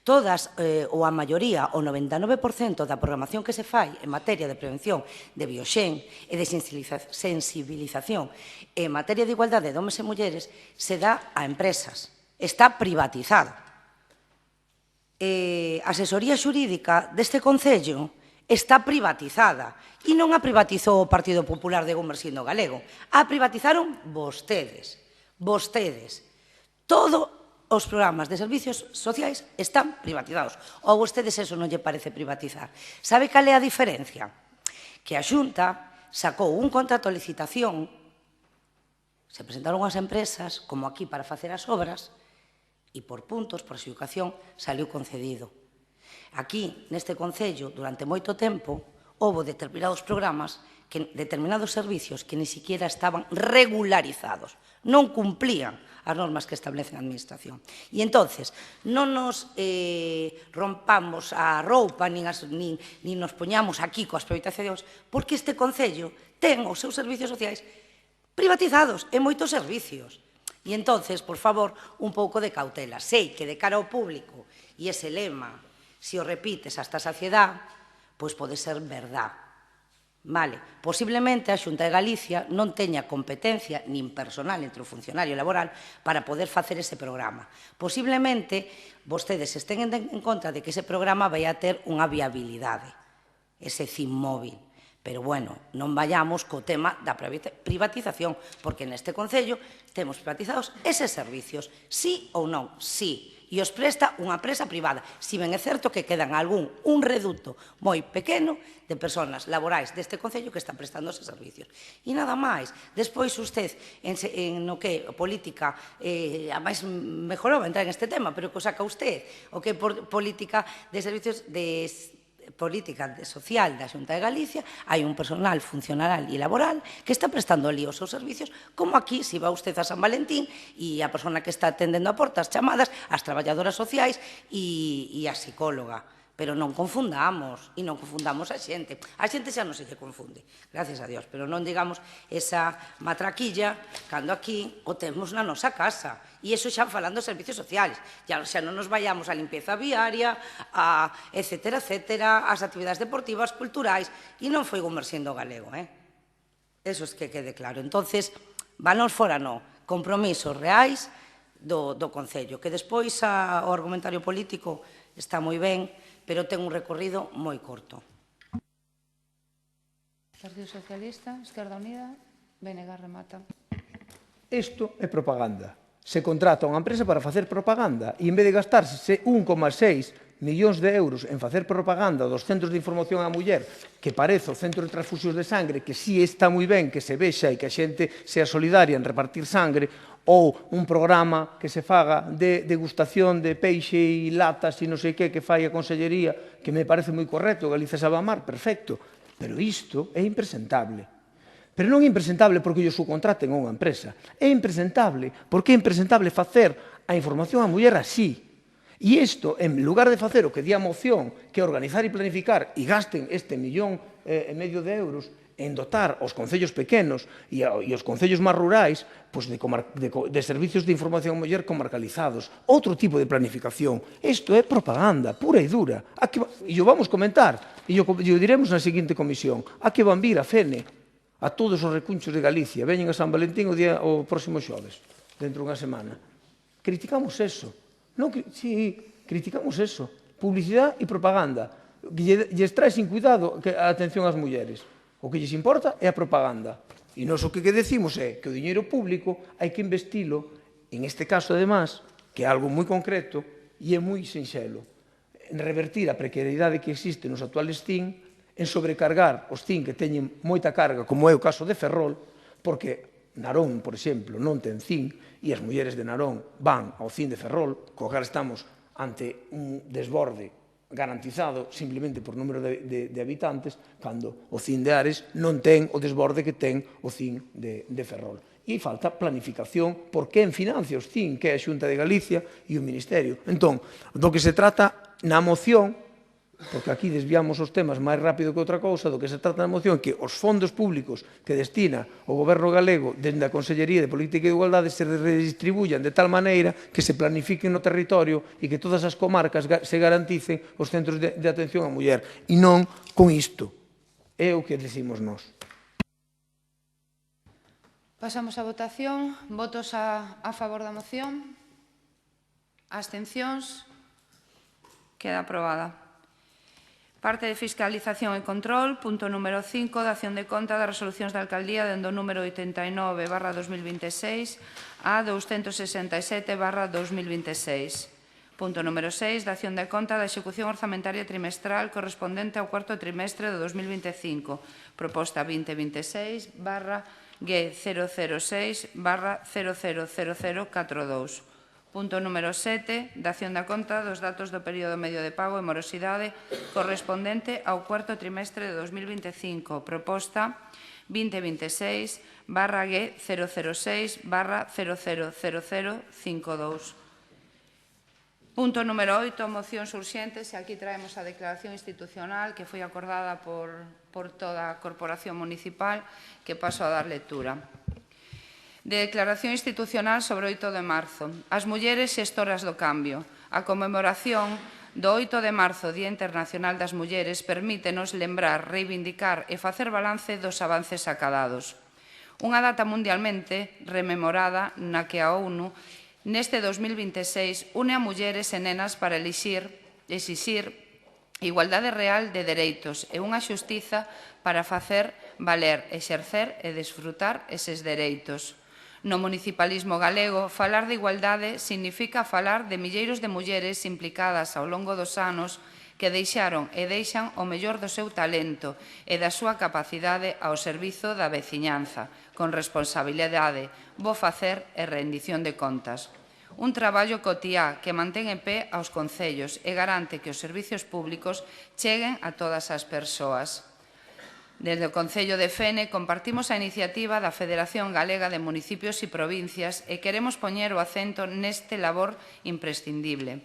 Todas, ou a maioría, o 99% da programación que se fai en materia de prevención de bioxen e de sensibilización en materia de igualdade de homes e mulleres se dá a empresas. Está privatizado. A asesoría xurídica deste Concello está privatizada. E non a privatizou o Partido Popular de Gumersindo Galego. A privatizaron vostedes. Vostedes. Todos os programas de servicios sociais están privatizados. Ou a vostedes eso non lle parece privatizar. Sabe cal é a diferencia? Que a Xunta sacou un contrato de licitación, se presentaron as empresas, como aquí, para facer as obras, e por puntos, por adxudicación, saliu concedido. Aquí, neste Concello, durante moito tempo, houve determinados programas, determinados servicios que ni siquiera estaban regularizados, non cumplían as normas que establecen a Administración. E entonces, non nos rompamos a roupa, nin nos poñamos aquí coas privatizacións, porque este Concello ten os seus servicios sociais privatizados en moitos servicios. E entonces, por favor, un pouco de cautela. Sei que de cara ao público, e ese lema, se o repites hasta a saciedade, pois pode ser verdad. Vale, posiblemente a Xunta de Galicia non teña competencia nin personal entre o funcionario laboral para poder facer ese programa. Posiblemente vostedes estén en contra de que ese programa vai a ter unha viabilidade, ese CIM móvil. Pero, bueno, non vayamos co tema da privatización, porque neste Concello temos privatizados eses servicios, sí ou non, sí. E os presta unha empresa privada. Si ben é certo que quedan un reduto moi pequeno de persoas laborais deste Concello que están prestando eses servicios. E nada máis. Despois, usted, no que política, a máis mejorou entrar en este tema, pero que o saca usted, o que política de servicios de política social da Xunta de Galicia, hai un personal funcional e laboral que está prestando ali os seus servicios, como aquí, se va usted a San Valentín e a persona que está atendendo a portas chamadas, as traballadoras sociais e a psicóloga. Pero non confundamos, e non confundamos a xente. A xente xa non se lle confunde, gracias a Dios, pero non digamos esa matraquilla cando aquí o temos na nosa casa. E iso xa falando de servicios sociales. Xa non nos vayamos a limpieza viaria, a etcétera, etcétera, as actividades deportivas, culturais, e non foi Gumersindo Galego, Eso es que quede claro. Entonces, vanos fora non, compromisos reais do Concello, que despois o argumentario político está moi ben, pero ten un recorrido moi corto. Partido Socialista, Esquerda Unida, BNG remata. Isto é propaganda. se contrata unha empresa para facer propaganda e en vez de gastarse 1,6 millóns de euros en facer propaganda dos centros de información á muller, que parece o centro de transfusións de sangre, que sí está moi ben que se vexa e que a xente sea solidaria en repartir sangre, ou un programa que se faga de degustación de peixe e latas e non sei que fai a Consellería, que me parece moi correcto, Galicia sabe amar, perfecto, pero isto é impresentable. Pero non é impresentable porque yo subcontraten a unha empresa. É impresentable porque é impresentable facer a información á muller así. E isto, en lugar de facer o que di a moción, que é organizar e planificar, e gasten este 1,5 millón de euros en dotar os concellos pequenos e os concellos máis rurais de servicios de información á muller comarcalizados. Outro tipo de planificación. Isto é propaganda pura e dura. E o vamos comentar, e o diremos na seguinte comisión. A que van vir a FENE, a todos os recunchos de Galicia, veñen a San Valentín o próximo xoves, dentro dunha semana. Criticamos eso. Sí, criticamos eso. Publicidade e propaganda. Lles trae sin cuidado a atención ás mulleres. O que lles importa é a propaganda. E nós o que decimos é que o diñeiro público hai que investilo, en este caso, además, que é algo moi concreto e é moi sinxelo, en revertir a precariedade que existe nos actuales CIN, en sobrecargar os CIN que teñen moita carga, como é o caso de Ferrol, porque Narón, por exemplo, non ten CIN, e as mulleres de Narón van ao CIN de Ferrol, co cal estamos ante un desborde garantizado simplemente por número de habitantes, cando o CIN de Ares non ten o desborde que ten o CIN de Ferrol. E falta planificación por quen financia os CIN, que é a Xunta de Galicia e o Ministerio. Entón, do que se trata na moción, porque aquí desviamos os temas máis rápido que outra cousa, do que se trata na moción que os fondos públicos que destina o Goberno galego dende a Consellería de Política e Igualdade se redistribuyan de tal maneira que se planifiquen no territorio e que todas as comarcas se garanticen os centros de atención á muller. E non con isto. É o que decimos nós. Pasamos á votación. Votos a favor da moción? Abstencións? Queda aprobada. Parte de fiscalización e control, punto número 5, dación de conta das resolucións da Alcaldía dende o número 89/2026 a 267/2026. Punto número 6, dación de conta da execución orzamentaria trimestral correspondente ao cuarto trimestre de 2025, proposta 2026/G006/000042. Punto número 7, dación da conta dos datos do período medio de pago e morosidade correspondente ao cuarto trimestre de 2025, proposta 2026/G006/000052. Punto número 8, mocións urxentes, e aquí traemos a declaración institucional que foi acordada por toda a Corporación Municipal, que paso a dar lectura. De declaración institucional sobre o 8 de marzo. As mulleres xestoras do cambio. A conmemoración do 8 de marzo, Día Internacional das Mulleres, permítenos lembrar, reivindicar e facer balance dos avances acadados. Unha data mundialmente rememorada na que a ONU, neste 2026, une a mulleres e nenas para exixir igualdade real de dereitos e unha xustiza para facer valer, exercer e desfrutar eses dereitos. No municipalismo galego, falar de igualdade significa falar de milleiros de mulleres implicadas ao longo dos anos que deixaron e deixan o mellor do seu talento e da súa capacidade ao servizo da veciñanza, con responsabilidade, bo facer e rendición de contas. Un traballo cotiá que mantén en pé aos concellos e garante que os servizos públicos cheguen a todas as persoas. Desde o Concello de Fene compartimos a iniciativa da Federación Galega de Municipios e Provincias e queremos poñer o acento neste labor imprescindible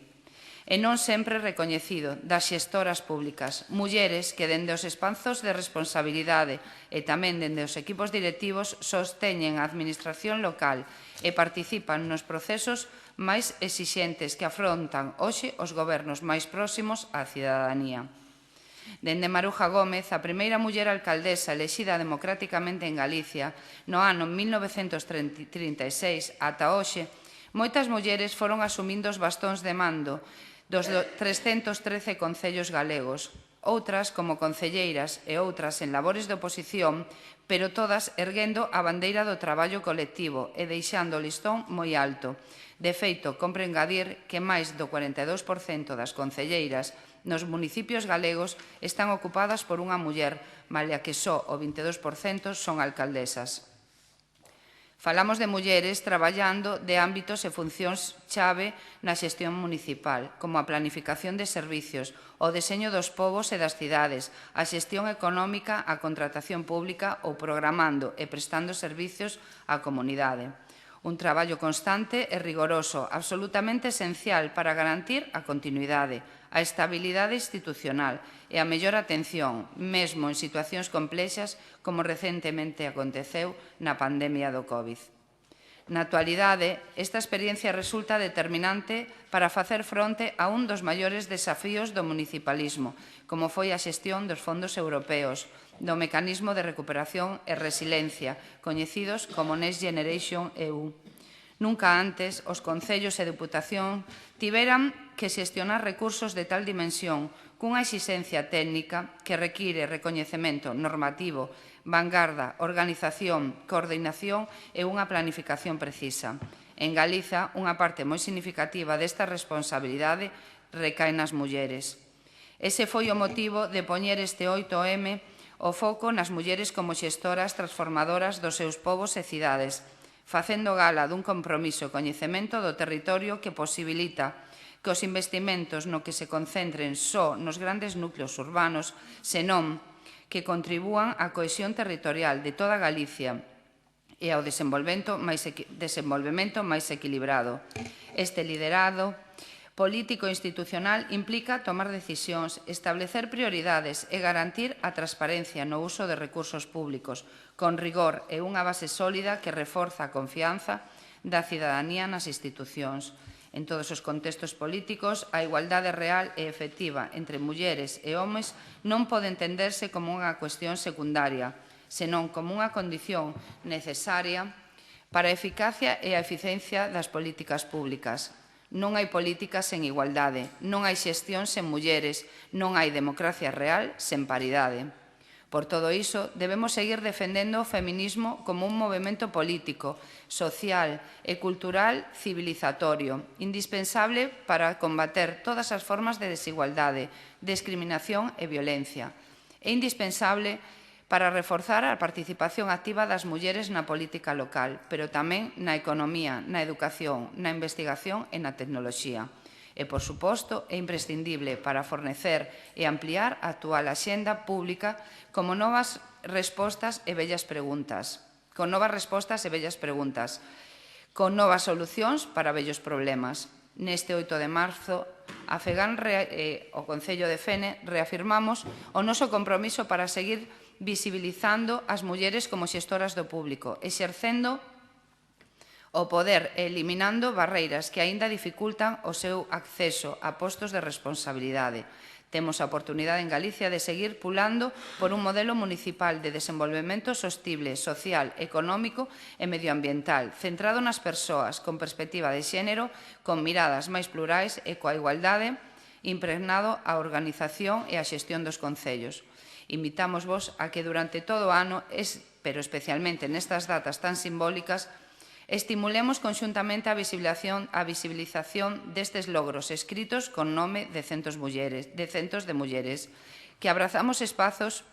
e non sempre recoñecido das xestoras públicas, mulleres que dende os espazos de responsabilidade e tamén dende os equipos directivos sosteñen a administración local e participan nos procesos máis exixentes que afrontan hoxe os gobernos máis próximos á cidadanía. Dende Maruja Gómez, a primeira muller alcaldesa elexida democráticamente en Galicia no ano 1936 ata hoxe, moitas mulleres foron asumindo os bastóns de mando dos 313 concellos galegos. outras como concelleiras e outras en labores de oposición, pero todas erguendo a bandeira do traballo colectivo e deixando o listón moi alto. De feito, compre engadir que máis do 42% das concelleiras nos municipios galegos están ocupadas por unha muller, malia que só o 22% son alcaldesas. Falamos de mulleres traballando de ámbitos e funcións chave na xestión municipal, como a planificación de servicios, o deseño dos povos e das cidades, a xestión económica, a contratación pública ou programando e prestando servicios á comunidade. Un traballo constante e rigoroso, absolutamente esencial para garantir a continuidade, a estabilidade institucional e a mellor atención, mesmo en situacións complexas como recentemente aconteceu na pandemia do COVID. Na actualidade, esta experiencia resulta determinante para facer fronte a un dos maiores desafíos do municipalismo, como foi a xestión dos fondos europeos, do Mecanismo de Recuperación e Resiliencia, coñecidos como Next Generation EU. Nunca antes os concellos e deputación tiveran que xestionar recursos de tal dimensión cunha exigencia técnica que require recoñecemento normativo, vanguarda, organización, coordinación e unha planificación precisa. En Galiza, unha parte moi significativa desta responsabilidade recae nas mulleres. Ese foi o motivo de poñer este 8M o foco nas mulleres como xestoras transformadoras dos seus povos e cidades, facendo gala dun compromiso e coñecemento do territorio que posibilita que os investimentos no que se concentren só nos grandes núcleos urbanos, senón que contribúan á cohesión territorial de toda Galicia e ao desenvolvemento máis equilibrado. Este liderado político e institucional implica tomar decisións, establecer prioridades e garantir a transparencia no uso de recursos públicos, con rigor e unha base sólida que reforza a confianza da cidadanía nas institucións. En todos os contextos políticos, a igualdade real e efectiva entre mulleres e homes non pode entenderse como unha cuestión secundaria, senón como unha condición necesaria para a eficacia e a eficiencia das políticas públicas. Non hai políticas sen igualdade, non hai xestión sen mulleres, non hai democracia real sen paridade. Por todo iso, debemos seguir defendendo o feminismo como un movemento político, social e cultural civilizatorio, indispensable para combater todas as formas de desigualdade, discriminación e violencia. É indispensable para reforzar a participación activa das mulleres na política local, pero tamén na economía, na educación, na investigación e na tecnoloxía. E, por suposto, é imprescindible para fornecer e ampliar a actual axenda pública como novas respostas e vellas preguntas, con novas solucións para vellos problemas. Neste 8 de marzo, a FEGAN e o Concello de Fene reafirmamos o noso compromiso para seguir visibilizando as mulleres como xestoras do público, exercendo o poder e eliminando barreiras que aínda dificultan o seu acceso a postos de responsabilidade. Temos a oportunidade en Galicia de seguir pulando por un modelo municipal de desenvolvemento sostible, social, económico e medioambiental, centrado nas persoas, con perspectiva de xénero, con miradas máis plurais e coa igualdade impregnado a organización e a xestión dos concellos. Invitámosvos a que durante todo o ano, pero especialmente nestas datas tan simbólicas, estimulemos conxuntamente a visibilización destes logros escritos con nome de centos de mulleres, que abrazamos espazos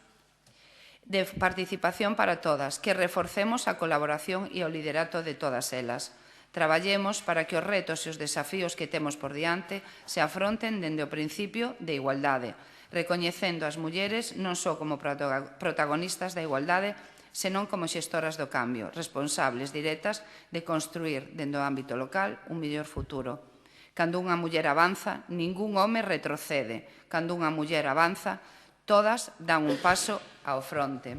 de participación para todas, que reforcemos a colaboración e o liderato de todas elas. Traballemos para que os retos e os desafíos que temos por diante se afronten dende o principio de igualdade, recoñecendo as mulleres non só como protagonistas da igualdade, senón como xestoras do cambio, responsables directas de construir, dentro do ámbito local, un mellor futuro. Cando unha muller avanza, ningún home retrocede. Cando unha muller avanza, todas dan un paso ao fronte.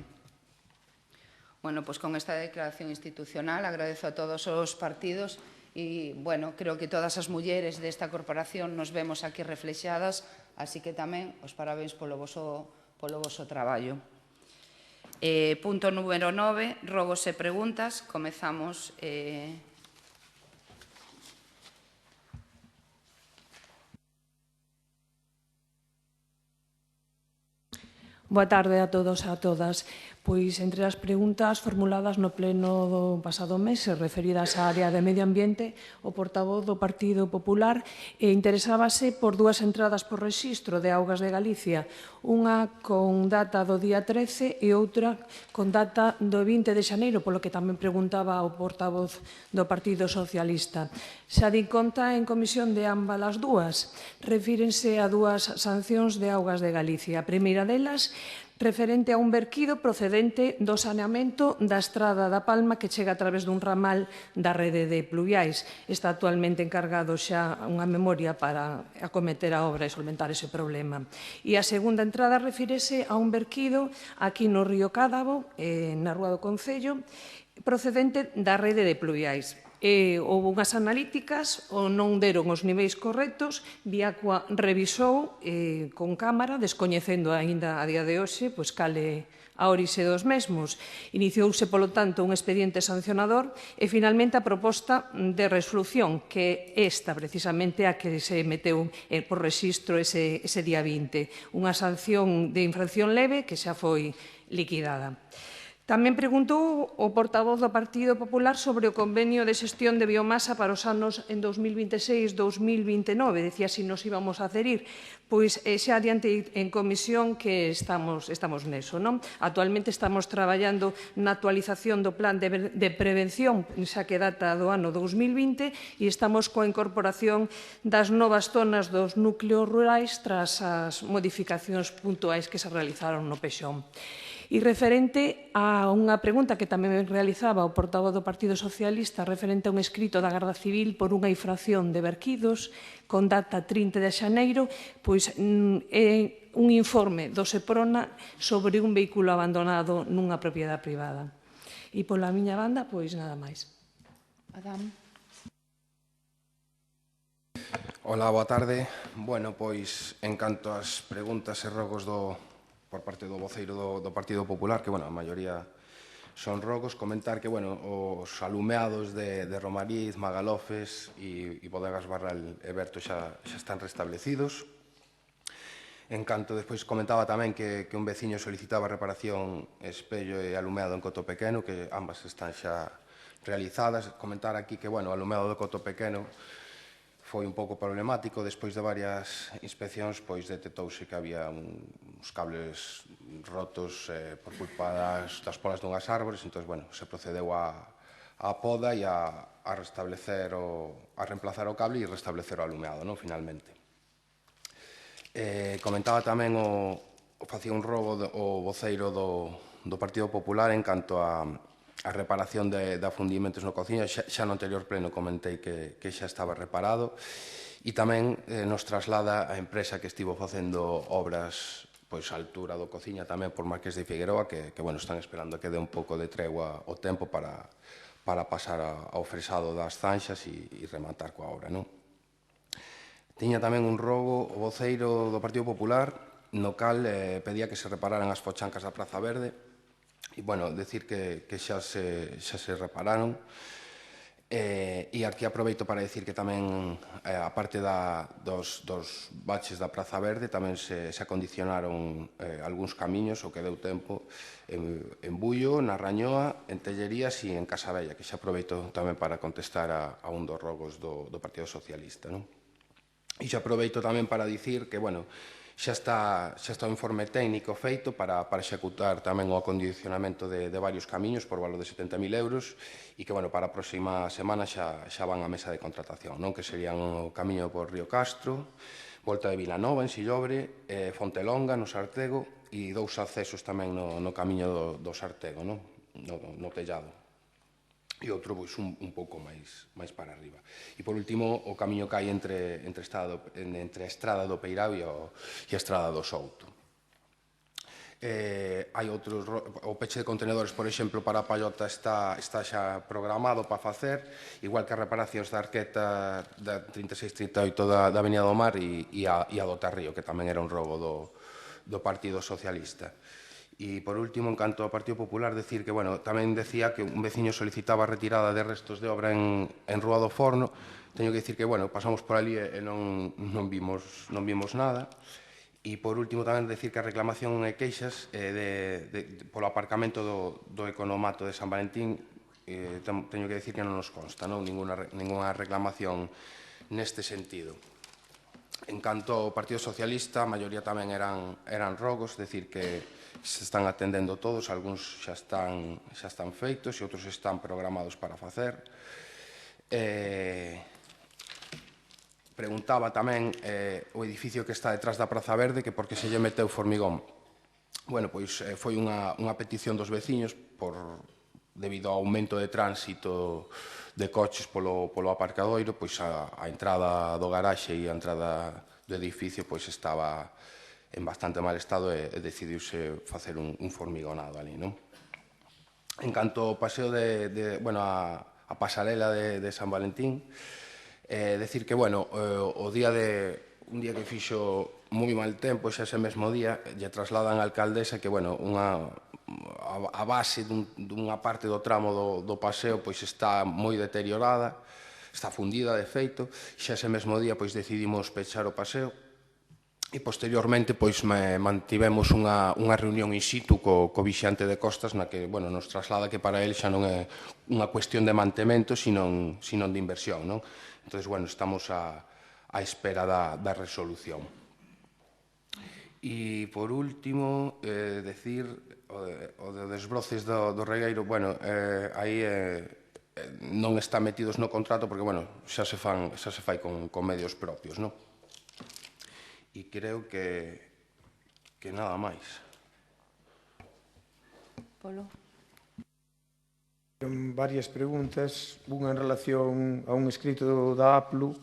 Bueno, pois con esta declaración institucional agradezo a todos os partidos e, bueno, creo que todas as mulleres desta corporación nos vemos aquí reflexadas, así que tamén os parabéns polo voso traballo. Punto número 9, rogos e preguntas. Comezamos. Boa tarde a todos e a todas. Pois, entre as preguntas formuladas no pleno do pasado mes referidas á área de medio ambiente, o portavoz do Partido Popular interesábase por dúas entradas por rexistro de Augas de Galicia, unha con data do día 13 e outra con data do 20 de xaneiro, polo que tamén preguntaba o portavoz do Partido Socialista. Xa di conta en comisión de ambas as dúas. Refírense a dúas sancións de Augas de Galicia. A primeira delas, referente a un verquido procedente do saneamento da Estrada da Palma que chega a través dun ramal da rede de pluviais. Está actualmente encargado xa unha memoria para acometer a obra e solventar ese problema. E a segunda entrada refírese a un verquido aquí no río Cádavo, na Rúa do Concello, procedente da rede de pluviais. Houve unhas analíticas, non deron os niveis correctos, Viacua revisou con cámara, descoñecendo aínda a día de hoxe, pois cale a orixe dos mesmos. Iniciouse, polo tanto, un expediente sancionador e, finalmente, a proposta de resolución, que é esta, precisamente, a que se meteu por rexistro ese día 20. Unha sanción de infracción leve que xa foi liquidada. Tamén preguntou o portavoz do Partido Popular sobre o convenio de xestión de biomasa para os anos en 2026-2029. Decía se nos íbamos a adherir. Pois xa adiante en comisión que estamos neso. Actualmente estamos traballando na actualización do plan de prevención, xa que data do ano 2020, e estamos coa incorporación das novas zonas dos núcleos rurais tras as modificacións puntuais que se realizaron no Pexón. E referente a unha pregunta que tamén me realizaba o portavoz do Partido Socialista referente a un escrito da Garda Civil por unha infracción de verquidos con data 30 de xaneiro, pois é un informe do Seprona sobre un vehículo abandonado nunha propiedade privada. E pola miña banda, pois nada máis. Adam. Hola, boa tarde. Bueno, pois, en canto ás preguntas e rogos por parte do voceiro do Partido Popular, que, bueno, a maioría son rogos, comentar que, bueno, os alumeados de Romariz, Magalofes e Bodegas Barral e Berto xa están restablecidos. En canto, despois comentaba tamén que un veciño solicitaba reparación espello e alumeado en Coto Pequeno, que ambas están xa realizadas. Comentar aquí que, bueno, o alumeado do Coto Pequeno foi un pouco problemático. Despois de varias inspeccións, pois detectouse que había uns cables rotos por culpa das polas dunhas árbores. Entón, bueno, se procedeu á poda e a restablecer a reemplazar o cable e restablecer o alumeado, finalmente. Comentaba tamén facía un rogo o voceiro do Partido Popular en canto a reparación de afundimentos no cociña. Xa no anterior pleno comentei que xa estaba reparado, e tamén nos traslada a empresa que estivo facendo obras pois á altura do cociña tamén por Marqués de Figueroa, que bueno, están esperando que dé un pouco de tregua o tempo para pasar ao fresado das zanxas e rematar coa obra. Tiña tamén un rogo o voceiro do Partido Popular, no cal pedía que se repararan as fochancas da Praza Verde. E, bueno, decir que xa se repararon. E aquí aproveito para decir que tamén, a parte dos baches da Praza Verde, tamén se acondicionaron algúns camiños, o que deu tempo, en Bullo, na Rañoa, en Tellerías e en Casabella, que xa aproveito tamén para contestar a un dos rogos do Partido Socialista. E xa aproveito tamén para dicir que, bueno, xa está o informe técnico feito para executar tamén o acondicionamento de varios camiños por valor de 70.000 euros e que, bueno, para a próxima semana xa van á mesa de contratación, que serían o camiño por Río Castro, Volta de Vilanova, en Sillobre, Fontelonga, no Sartego, e 2 accesos tamén no camiño do Sartego, no Tellado. E outro un pouco máis para arriba. E, por último, o camiño que hai entre a Estrada do Peirao e a Estrada do Souto. Hai outros... O peche de contenedores, por exemplo, para a Pallota está xa programado para facer, igual que as reparacións da arqueta da 36-38 da Avenida do Mar e a do Tarrío, que tamén era un rogo do Partido Socialista. E, por último, en canto ao Partido Popular, decir que, bueno, tamén decía que un veciño solicitaba a retirada de restos de obra en Rúa do Forno. Teño que dicir que, bueno, pasamos por ali e non vimos nada. E, por último, tamén decir que a reclamación e queixas polo aparcamento do economato de San Valentín teño que decir que non nos consta, ninguna reclamación neste sentido. En canto ao Partido Socialista, a maioría tamén eran rogos, decir que se están atendendo todos, algúns xa están feitos e outros están programados para facer. Preguntaba tamén o edificio que está detrás da Praza Verde que por que se lle meteu formigón. Bueno, pois foi unha petición dos veciños debido ao aumento de tránsito de coches polo aparcadoiro, pois a entrada do garaxe e a entrada do edificio pois estaba en bastante mal estado e decidiuse facer un formigonado ali, non? En canto ao paseo a pasarela de San Valentín, decir que, bueno, un día que fixo moi mal tempo, xa ese mesmo día, lle trasladan a alcaldesa que, bueno, a base dunha parte do tramo do paseo pois está moi deteriorada, está fundida de feito, xa ese mesmo día pois decidimos pechar o paseo e posteriormente pois mantivemos unha reunión in situ co vixante de costas na que, bueno, nos traslada que para el xa non é unha cuestión de mantemento, sino de inversión, non? Entón, bueno, estamos á espera da resolución. E, por último, decir o de desbroces do regueiro, bueno, aí non está metidos no contrato porque, bueno, xa se fai con medios propios, non? E creo que nada máis. Polo? Varias preguntas, unha en relación a un escrito da APLU.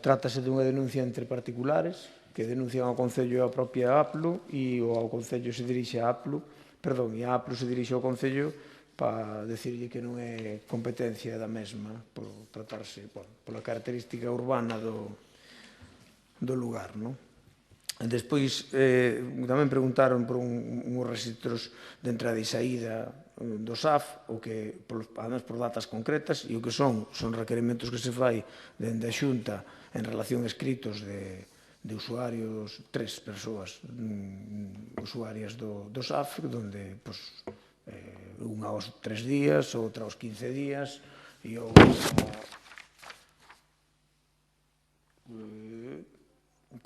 Trátase dunha denuncia entre particulares que denuncian ao Concello e a propia APLU e ao Concello se dirixe a APLU, perdón, e a APLU se dirixe ao Concello para decirlle que non é competencia da mesma por tratarse pola característica urbana do lugar, non? Despois tamén preguntaron por uns registros de entrada e saída do SAF, o que, además por datas concretas, e o que son requerimentos que se fai dende a Xunta en relación a escritos de usuarios, 3 persoas usuarias do SAF, donde unha aos 3 días, outra aos 15 días, e outra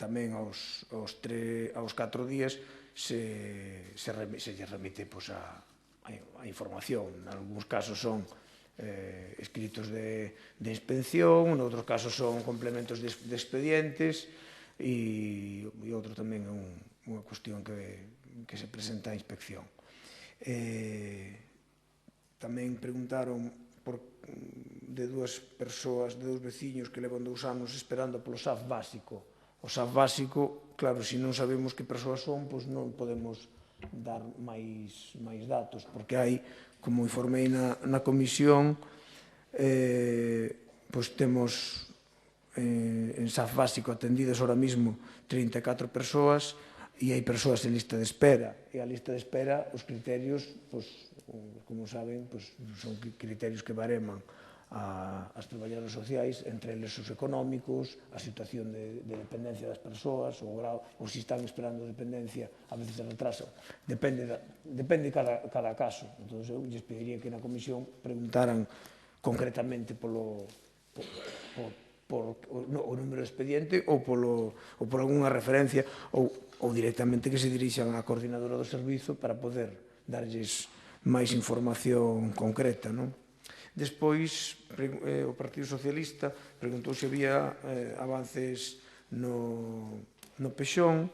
tamén aos 4 días se lle remite a información. En algúns casos son escritos de inspección, en outros casos son complementos de expedientes e outro tamén é unha cuestión que se presenta a inspección. Tamén preguntaron de dúas persoas, de dous veciños que levan 2 anos esperando polo SAF básico. O SAF básico, claro, se non sabemos que persoas son, pois non podemos dar máis datos, porque hai, como informei na comisión, pois temos en SAF básico atendidas ahora mismo 34 persoas e hai persoas en lista de espera, e a lista de espera, os criterios, como saben, son criterios que bareman as traballadoras sociais, entre eles os económicos, a situación de dependencia das persoas, o grau, ou se están esperando dependencia, a veces se retrasan, depende cada caso. Entón, eu lles pediría que na comisión preguntaran concretamente polo número de expediente ou por algunha referencia ou directamente que se dirixan á coordinadora do servizo para poder darlles máis información concreta, non? Despois, o Partido Socialista preguntou se había avances no Pexón.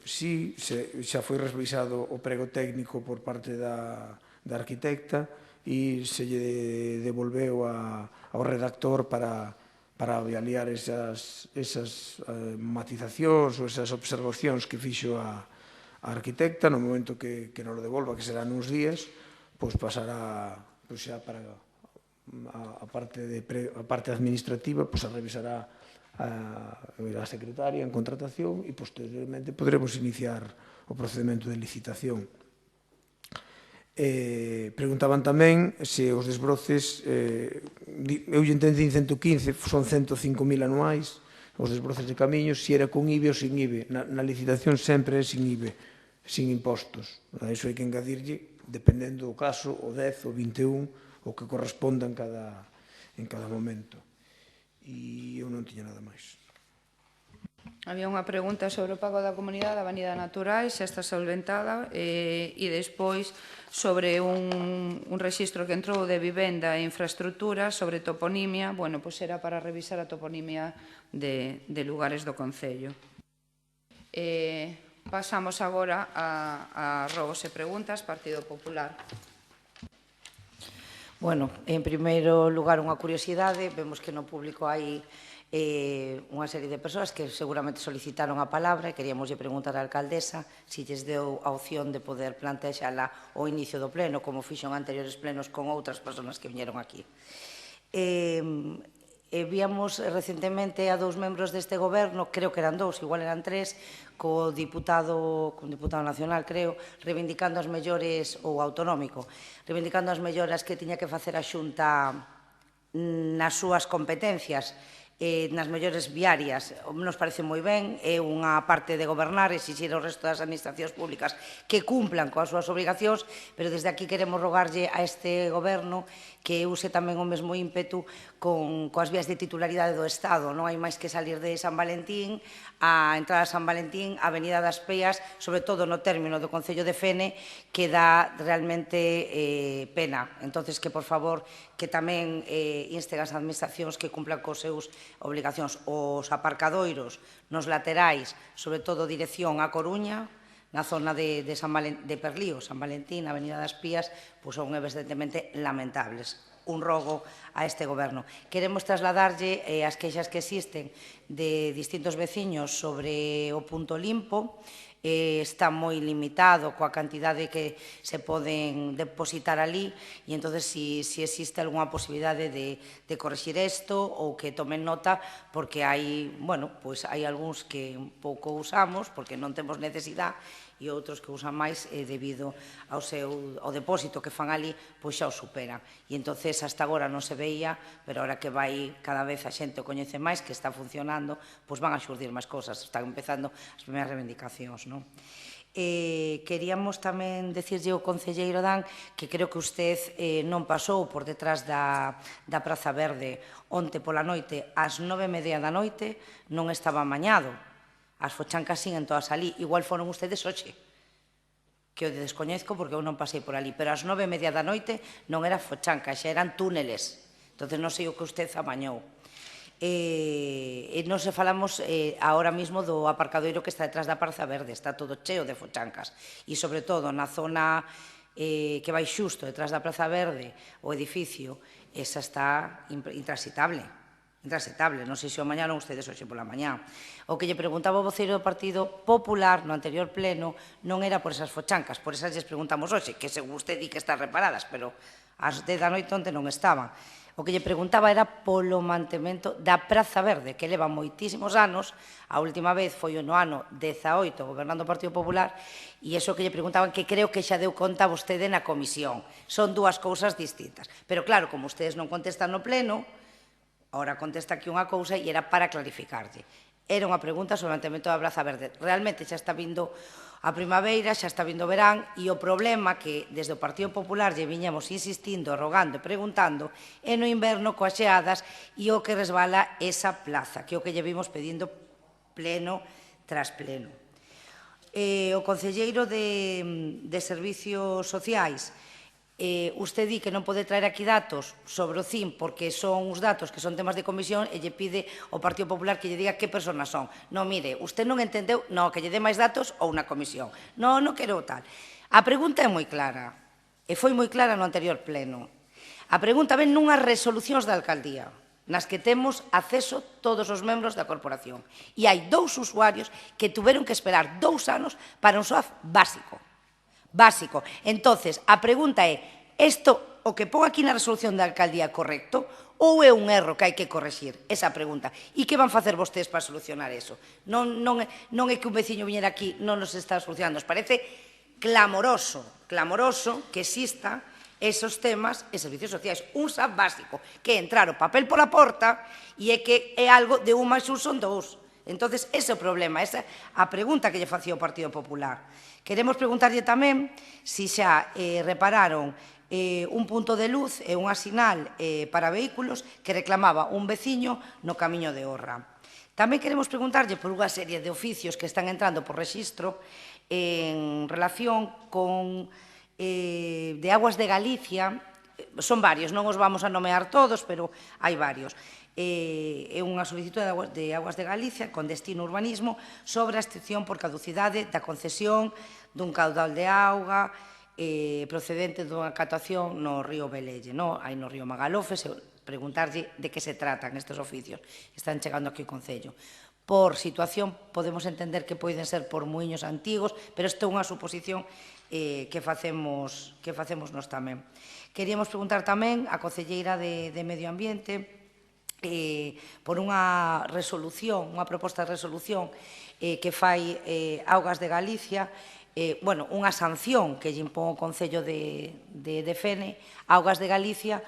Si, xa foi revisado o prego técnico por parte da arquitecta e se lle devolveu ao redactor para avaliar esas matizacións ou esas observacións que fixo a arquitecta. No momento que nos lo devolva, que será nuns días, pois pasará xa para a parte administrativa, pois a revisará a secretaria en contratación e posteriormente poderemos iniciar o procedimento de licitación. Preguntaban tamén se os desbroces, eu lle entendín 115, son 105.000 anuais, os desbroces de camiños, se era con IBE ou sin IBE. Na licitación sempre é sin IBE, sin impostos. A iso hai que engadirlle, dependendo do caso, o 10, o 21, o que corresponda en cada momento. E eu non tiña nada máis. Había unha pregunta sobre o pago da comunidade da Avenida Natural, xa está solventada, e despois sobre un rexistro que entrou de vivenda e infraestructura sobre toponimia, bueno, pois era para revisar a toponimia de lugares do Concello. Pasamos agora a robos e preguntas, Partido Popular. Bueno, en primeiro lugar, unha curiosidade, vemos que no público hai unha serie de persoas que seguramente solicitaron a palabra e queríamos preguntar á alcaldesa se lles deu a opción de poder plantexala ao inicio do pleno, como fixo en anteriores plenos con outras persoas que viñeron aquí. Víamos recentemente a 2 membros deste goberno, creo que eran 2, igual eran 3, co diputado nacional, creo, reivindicando as mellores, ou autonómico, reivindicando as melloras que tiña que facer a Xunta nas súas competencias, nas mellores viarias. Nos parece moi ben, é unha parte de gobernar, exixir ao resto das administracións públicas que cumplan coas súas obrigacións, pero desde aquí queremos rogarlle a este goberno que use tamén o mesmo ímpetu coas vías de titularidade do Estado. Non hai máis que salir de San Valentín, a entrada a San Valentín, a Avenida das Peas, sobre todo no término do Concello de Fene, que dá realmente pena. Entonces, que por favor, que tamén insten as administracións que cumplan cos seus obligacións. Os aparcadoiros nos laterais, sobre todo dirección a Coruña, na zona de Perlío, San Valentín, a Avenida das Pías, son evidentemente lamentables. Un rogo a este goberno. Queremos trasladarlle as queixas que existen de distintos veciños sobre o punto limpo. Está moi limitado coa cantidade que se poden depositar ali e entonces se existe algunha posibilidade de corrixir isto ou que tomen nota porque hai algúns que un pouco usamos porque non temos necesidade e outros que usan máis debido ao depósito que fan ali, pois xa o superan. E entonces hasta agora non se veía, pero ahora que vai cada vez a xente o coñece máis, que está funcionando, pois van a xurdir máis cosas, están empezando as primeiras reivindicacións, non? Queríamos tamén decirlle ao concelleiro Dan que creo que usted non pasou por detrás da Praza Verde onte pola noite, ás 9:30 da noite, non estaba amañado. As fochancas siguen todas ali. Igual foron ustedes hoxe, que o descoñezco porque eu non pasei por ali, pero ás 9:30 da noite non era fochanca, xa eran túneles. Entón non sei o que usted amañou. Non se falamos ahora mismo do aparcadoiro que está detrás da Praza Verde, está todo cheo de fochancas. E sobre todo na zona que vai xusto detrás da Praza Verde, o edificio, esa está intransitable. Non sei se o mañaron ustedes hoxe pola mañá. O que lle preguntaba o voceiro do Partido Popular no anterior pleno non era por esas fochancas, por esas lles preguntamos hoxe, que según usted di que están reparadas, pero ás 10 da noite onte non estaban. O que lle preguntaba era polo mantemento da Praza Verde, que leva moitísimos anos, a última vez foi no ano 18, gobernando o Partido Popular, e iso que lle preguntaban, que creo que xa deu conta vostede na comisión. Son dúas cousas distintas. Pero claro, como ustedes non contestan no pleno, ahora contesta aquí unha cousa e era para clarificarlle. Era unha pregunta sobre o mantemento da Praza Verde. Realmente xa está vindo a primavera, xa está vindo o verán, e o problema que desde o Partido Popular lle viñamos insistindo, rogando e preguntando é no inverno coas xeadas e o que resbala esa plaza, que é o que lle vimos pedindo pleno tras pleno. O concelleiro de Servicios Sociais, usted di que non pode traer aquí datos sobre o CIM porque son uns datos que son temas de comisión e lle pide ao Partido Popular que lle diga que persoas son. Non, mire, usted non entendeu, non, que lle dé máis datos ou unha comisión. Non, non quero tal. A pregunta é moi clara, e foi moi clara no anterior pleno. A pregunta ven nunhas resolucións da alcaldía, nas que temos acceso todos os membros da corporación. E hai 2 usuarios que tuveron que esperar 2 anos para un SOAF básico. Básico. Entonces, a pregunta é, isto o que pon aquí na resolución da alcaldía é correcto ou é un erro que hai que correxir? Esa pregunta. E que van facer vostedes para solucionar eso? Non é que un veciño viñera aquí non nos está solucionando. Nos parece clamoroso que exista esos temas e servicios sociais. Un SAP básico, que é entrar o papel pola porta e é que é algo de 1 máis 1 son 2. Entón, ese é o problema, esa é a pregunta que lle facía o Partido Popular. Queremos preguntarlle tamén se xa repararon un punto de luz e unha sinal para vehículos que reclamaba un veciño no Camiño de Orra. Tamén queremos preguntarlle por unha serie de oficios que están entrando por rexistro en relación con de Aguas de Galicia. Son varios, non os vamos a nomear todos, pero hai varios. É unha solicitud de Aguas de Galicia con destino urbanismo sobre a extinción por caducidade da concesión dun caudal de auga procedente dunha catación no río Velelle, hai no río Magalofes. Preguntarlle de que se tratan estes oficios que están chegando aquí ao Concello. Por situación, podemos entender que poden ser por muiños antigos, pero isto é unha suposición que facemos nós tamén. Queríamos preguntar tamén á concelleira de Medio Ambiente por unha resolución, unha proposta de resolución que fai Augas de Galicia, unha sanción que lle impón o Concello de Fene a Augas de Galicia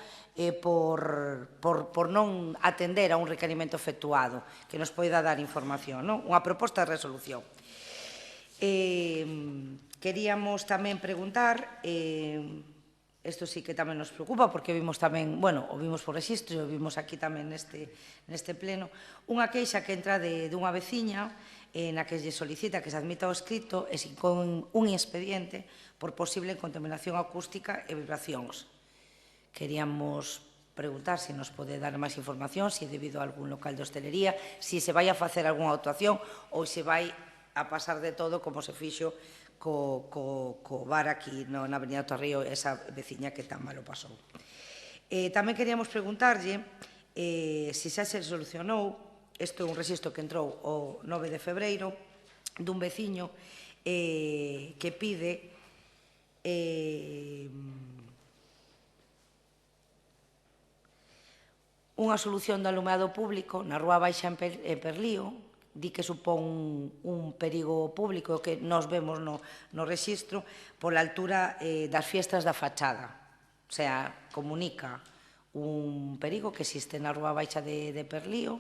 por non atender a un requerimento efectuado, que nos poida dar información, unha proposta de resolución. Queríamos tamén preguntar, isto sí que tamén nos preocupa, porque vimos tamén, o vimos por rexistro, o vimos aquí tamén neste pleno, unha queixa que entra dunha veciña na que lle solicita que se admita o escrito e con un expediente por posible contaminación acústica e vibracións. Queríamos preguntar se nos pode dar máis información, se é debido a algún local de hostelería, se se vai a facer algunha actuación ou se vai a pasar de todo como se fixo co bar aquí na Avenida Torrío, esa veciña que tan malo pasou. Tamén queríamos preguntarlle se xa se solucionou, isto é un rexistro que entrou o 9 de febreiro, dun veciño que pide unha solución do alumeado público na Rúa Baixa en Perlío. Di que supón un perigo público que nos vemos no rexistro pola altura das fiestas da fachada. O sea, comunica un perigo que existe na Rúa Baixa de Perlío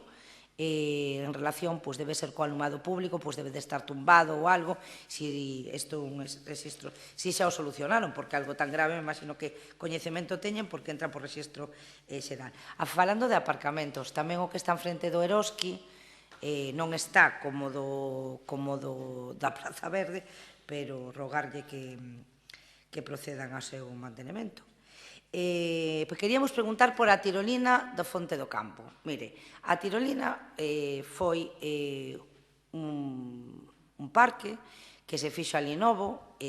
en relación, debe ser co alumado público, debe de estar tumbado ou algo, se isto é un rexistro, se xa o solucionaron, porque algo tan grave, me imagino que coñecemento teñen, porque entra por rexistro xeral. Falando de aparcamentos, tamén o que está en frente do Eroski, non está como da Praza Verde, pero rogarlle que procedan ao seu mantenimento. Queríamos preguntar por a tirolina do Fonte do Campo. Mire, a tirolina foi un parque que se fixo ali novo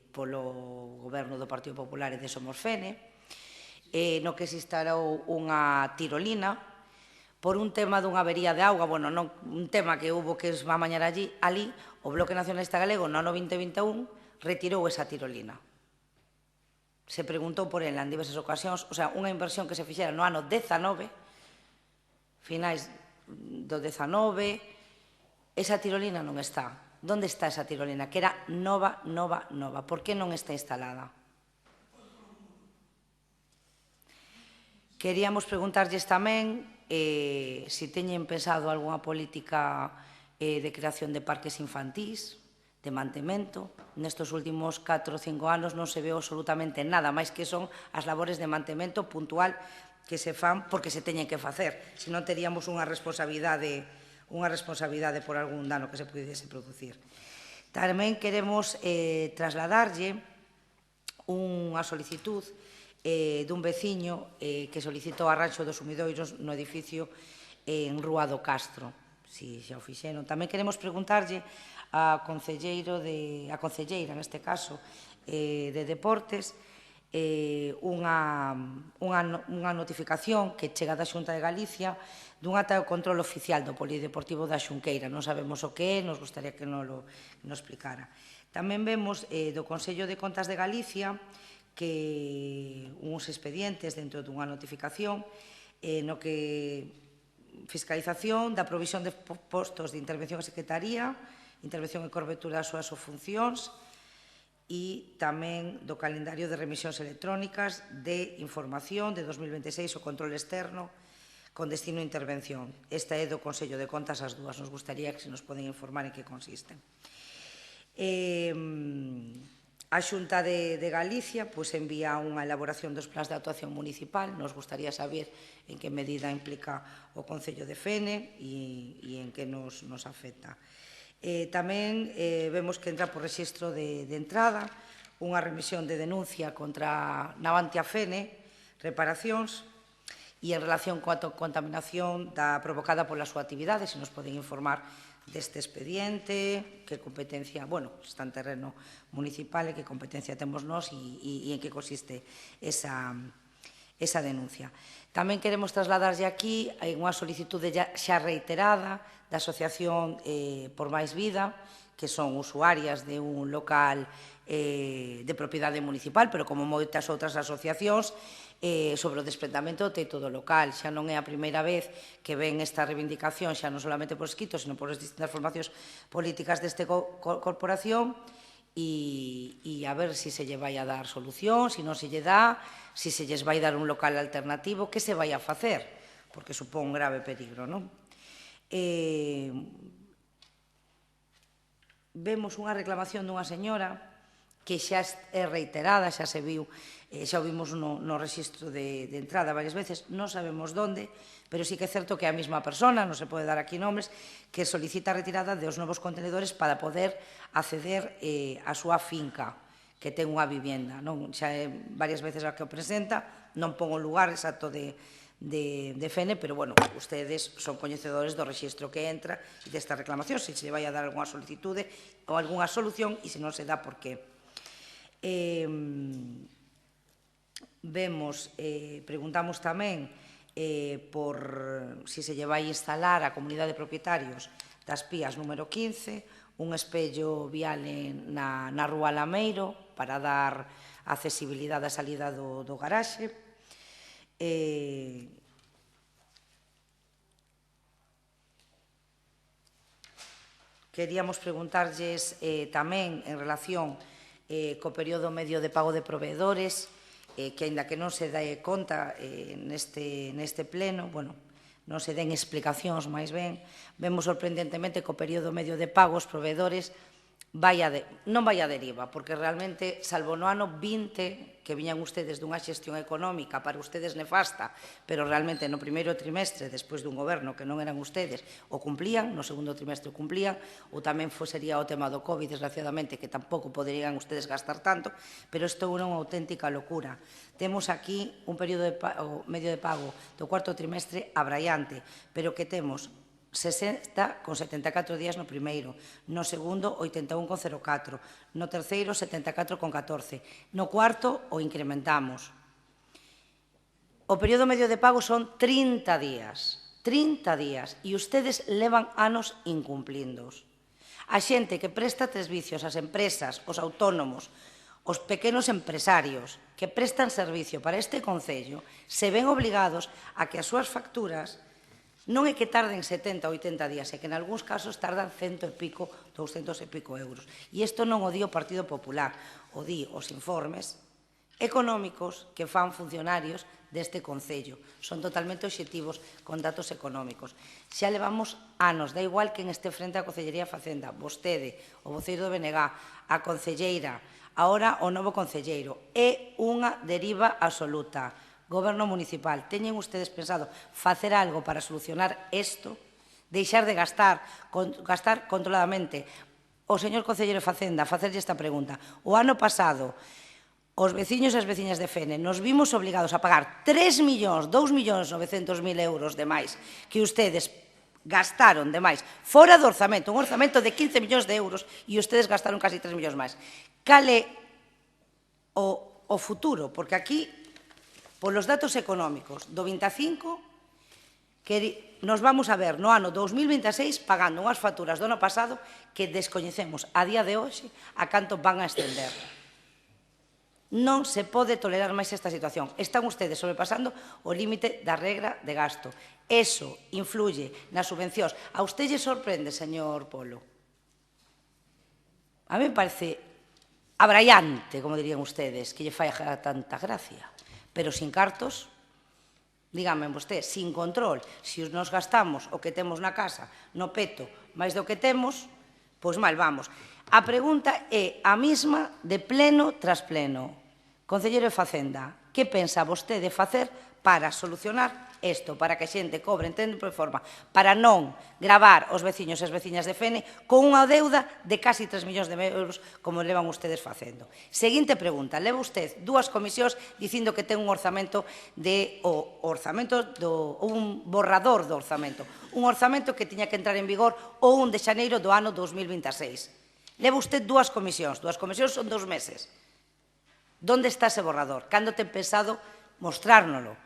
polo goberno do Partido Popular e de Somos Fene, no que se instalou unha tirolina por un tema dunha avería de auga, un tema que houve que es va mañar ali, o Bloque Nacionalista Galego no ano 2021 retirou esa tirolina. Se preguntou por ela en diversas ocasións, o sea, unha inversión que se fixera no ano 19, finais do 19, esa tirolina non está. Onde está esa tirolina? Que era nova. Por que non está instalada? Queríamos preguntarlles tamén se teñen pensado algunha política de creación de parques infantís, de mantemento. Nestes últimos 4 ou 5 anos non se ve absolutamente nada, máis que son as labores de mantemento puntual que se fan porque se teñen que facer, senón teríamos unha responsabilidade por algún dano que se pudese producir. Tamén queremos trasladarlle unha solicitud dun veciño que solicitou arranxo dos sumidoiros no edificio en Rúa do Castro, si xa o fixeron. Tamén queremos preguntarlle a concelleira, neste caso, de Deportes, unha notificación que chega da Xunta de Galicia dun acta de control oficial do Polideportivo da Xunqueira. Non sabemos o que é, nos gustaría que nos explicara. Tamén vemos do Consello de Contas de Galicia que uns expedientes dentro dunha notificación no que fiscalización da provisión de postos de intervención a secretaría, intervención e cobertura das súas funcións, e tamén do calendario de remisións electrónicas de información de 2026 o control externo con destino a intervención. Esta é do Consello de Contas, as dúas. Nos gustaría que se nos poden informar en que consisten. A Xunta de Galicia envía unha elaboración dos plans de actuación municipal. Nos gustaría saber en que medida implica o Concello de Fene e en que nos afecta. Tamén vemos que entra por rexistro de entrada unha remisión de denuncia contra Navantia Fene, reparacións, e en relación coa contaminación provocada pola súa actividade, se nos poden informar deste expediente, que competencia, está en terreno municipal, e que competencia temos nós e en que consiste esa denuncia. Tamén queremos trasladarlle aquí unha solicitude xa reiterada da Asociación por Máis Vida, que son usuarias de un local de propiedade municipal, pero como moitas outras asociacións, sobre o desprendamento do teito do local. Xa non é a primeira vez que ven esta reivindicación, xa non solamente por escrito, sino por as distintas formacións políticas desta corporación, e a ver se se lle vai a dar solución, se non se lle dá, se se lles vai dar un local alternativo, que se vai a facer, porque supón un grave peligro, non? Vemos unha reclamación dunha señora que xa é reiterada, xa se viu, xa o vimos no rexistro de entrada varias veces, non sabemos onde, pero sí que é certo que é a mesma persona, non se pode dar aquí nombres, que solicita a retirada dos novos contenedores para poder acceder á súa finca, que ten unha vivienda. Xa é varias veces a que o presenta, non pon o lugar exacto de Fene, pero, ustedes son coñecedores do rexistro que entra e desta reclamación, se se vai a dar algunha solicitude ou algunha solución, e se non se dá, por qué. Preguntamos tamén por se se lle vai instalar a comunidade de propietarios das Pías número 15 un espello vial na Rúa Lameiro para dar accesibilidade á salida do garaxe. Queríamos preguntarlles tamén en relación co período medio de pago de proveedores, que, aínda que non se dá conta neste pleno, non se den explicacións, máis ben, vemos sorprendentemente que o período medio de pago os proveedores non vai a deriva, porque realmente, salvo no ano 20, que viñan ustedes dunha xestión económica para ustedes nefasta, pero realmente no primeiro trimestre, despois dun goberno que non eran ustedes, o cumplían, no segundo trimestre o cumplían, ou tamén sería o tema do COVID, desgraciadamente, que tampouco poderían ustedes gastar tanto, pero isto é unha auténtica locura. Temos aquí un período medio de pago do cuarto trimestre abraiante, pero que temos 60,74 días no primeiro, no segundo 81,04, no terceiro 74,14, no cuarto o incrementamos. O período medio de pago son 30 días, e ustedes levan anos incumplíndoos. A xente que presta servicios, as empresas, os autónomos, os pequenos empresarios que prestan servicio para este concello, se ven obligados a que as súas facturas non é que tarden 70 ou 80 días, é que en algúns casos tardan 100 e pico, 200 e pico euros. E isto non o di o Partido Popular, o di os informes económicos que fan funcionarios deste concello. Son totalmente obxectivos con datos económicos. Xa levamos anos, da igual que en este frente a Concellería de Facenda, vostede, o voceiro do BNG, a concelleira, agora o novo concelleiro. É unha deriva absoluta. Goberno municipal, teñen ustedes pensado facer algo para solucionar isto? Deixar de gastar controladamente? O señor concelleiro de Facenda, facerlle esta pregunta. O ano pasado, os veciños e as veciñas de Fene nos vimos obligados a pagar 3.200.900.000 euros de máis que ustedes gastaron de máis, fora do orzamento, un orzamento de 15 millóns de euros, e ustedes gastaron casi 3 millóns máis. Cal é o futuro? Porque aquí, polos datos económicos do 25, que nos vamos a ver no ano 2026 pagando unhas facturas do ano pasado que descoñecemos a día de hoxe a canto van a estender. Non se pode tolerar máis esta situación. Están ustedes sobrepasando o límite da regra de gasto. Eso influye nas subvencións. A usted lle sorprende, señor Polo? A mí me parece abraiante, como dirían ustedes, que lle fai tanta gracia. Pero sin cartos, díganme vostede, sin control, se nos gastamos o que temos na casa, no peto, máis do que temos, pois mal vamos. A pregunta é a mesma de pleno tras pleno. Concelleiro de Facenda, que pensa vostede facer para solucionar isto, para que a xente cobre en tempo e forma, para non gravar os veciños e as veciñas de Fene con unha deuda de casi 3 millóns de euros como levan ustedes facendo? Seguinte pregunta, leva usted 2 comisións dicindo que ten un orzamento un borrador do orzamento, un orzamento que tiña que entrar en vigor o 1 de xaneiro do ano 2026. Leva usted 2 comisións son 2 meses. Donde está ese borrador? Cando ten pensado mostrárnolo?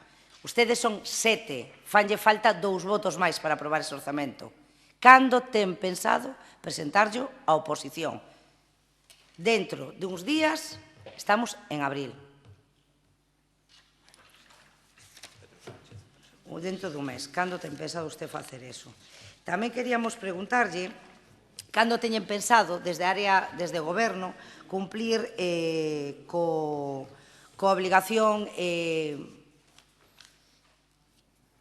Ustedes son 7, fanlle falta 2 votos máis para aprobar ese orzamento. Cando ten pensado presentarlo á oposición? Dentro de uns días, estamos en abril. Ou dentro dun mes. Cando ten pensado usted facer eso? Tamén queríamos preguntarlle cando teñen pensado, desde o Goberno, cumplir coa obligación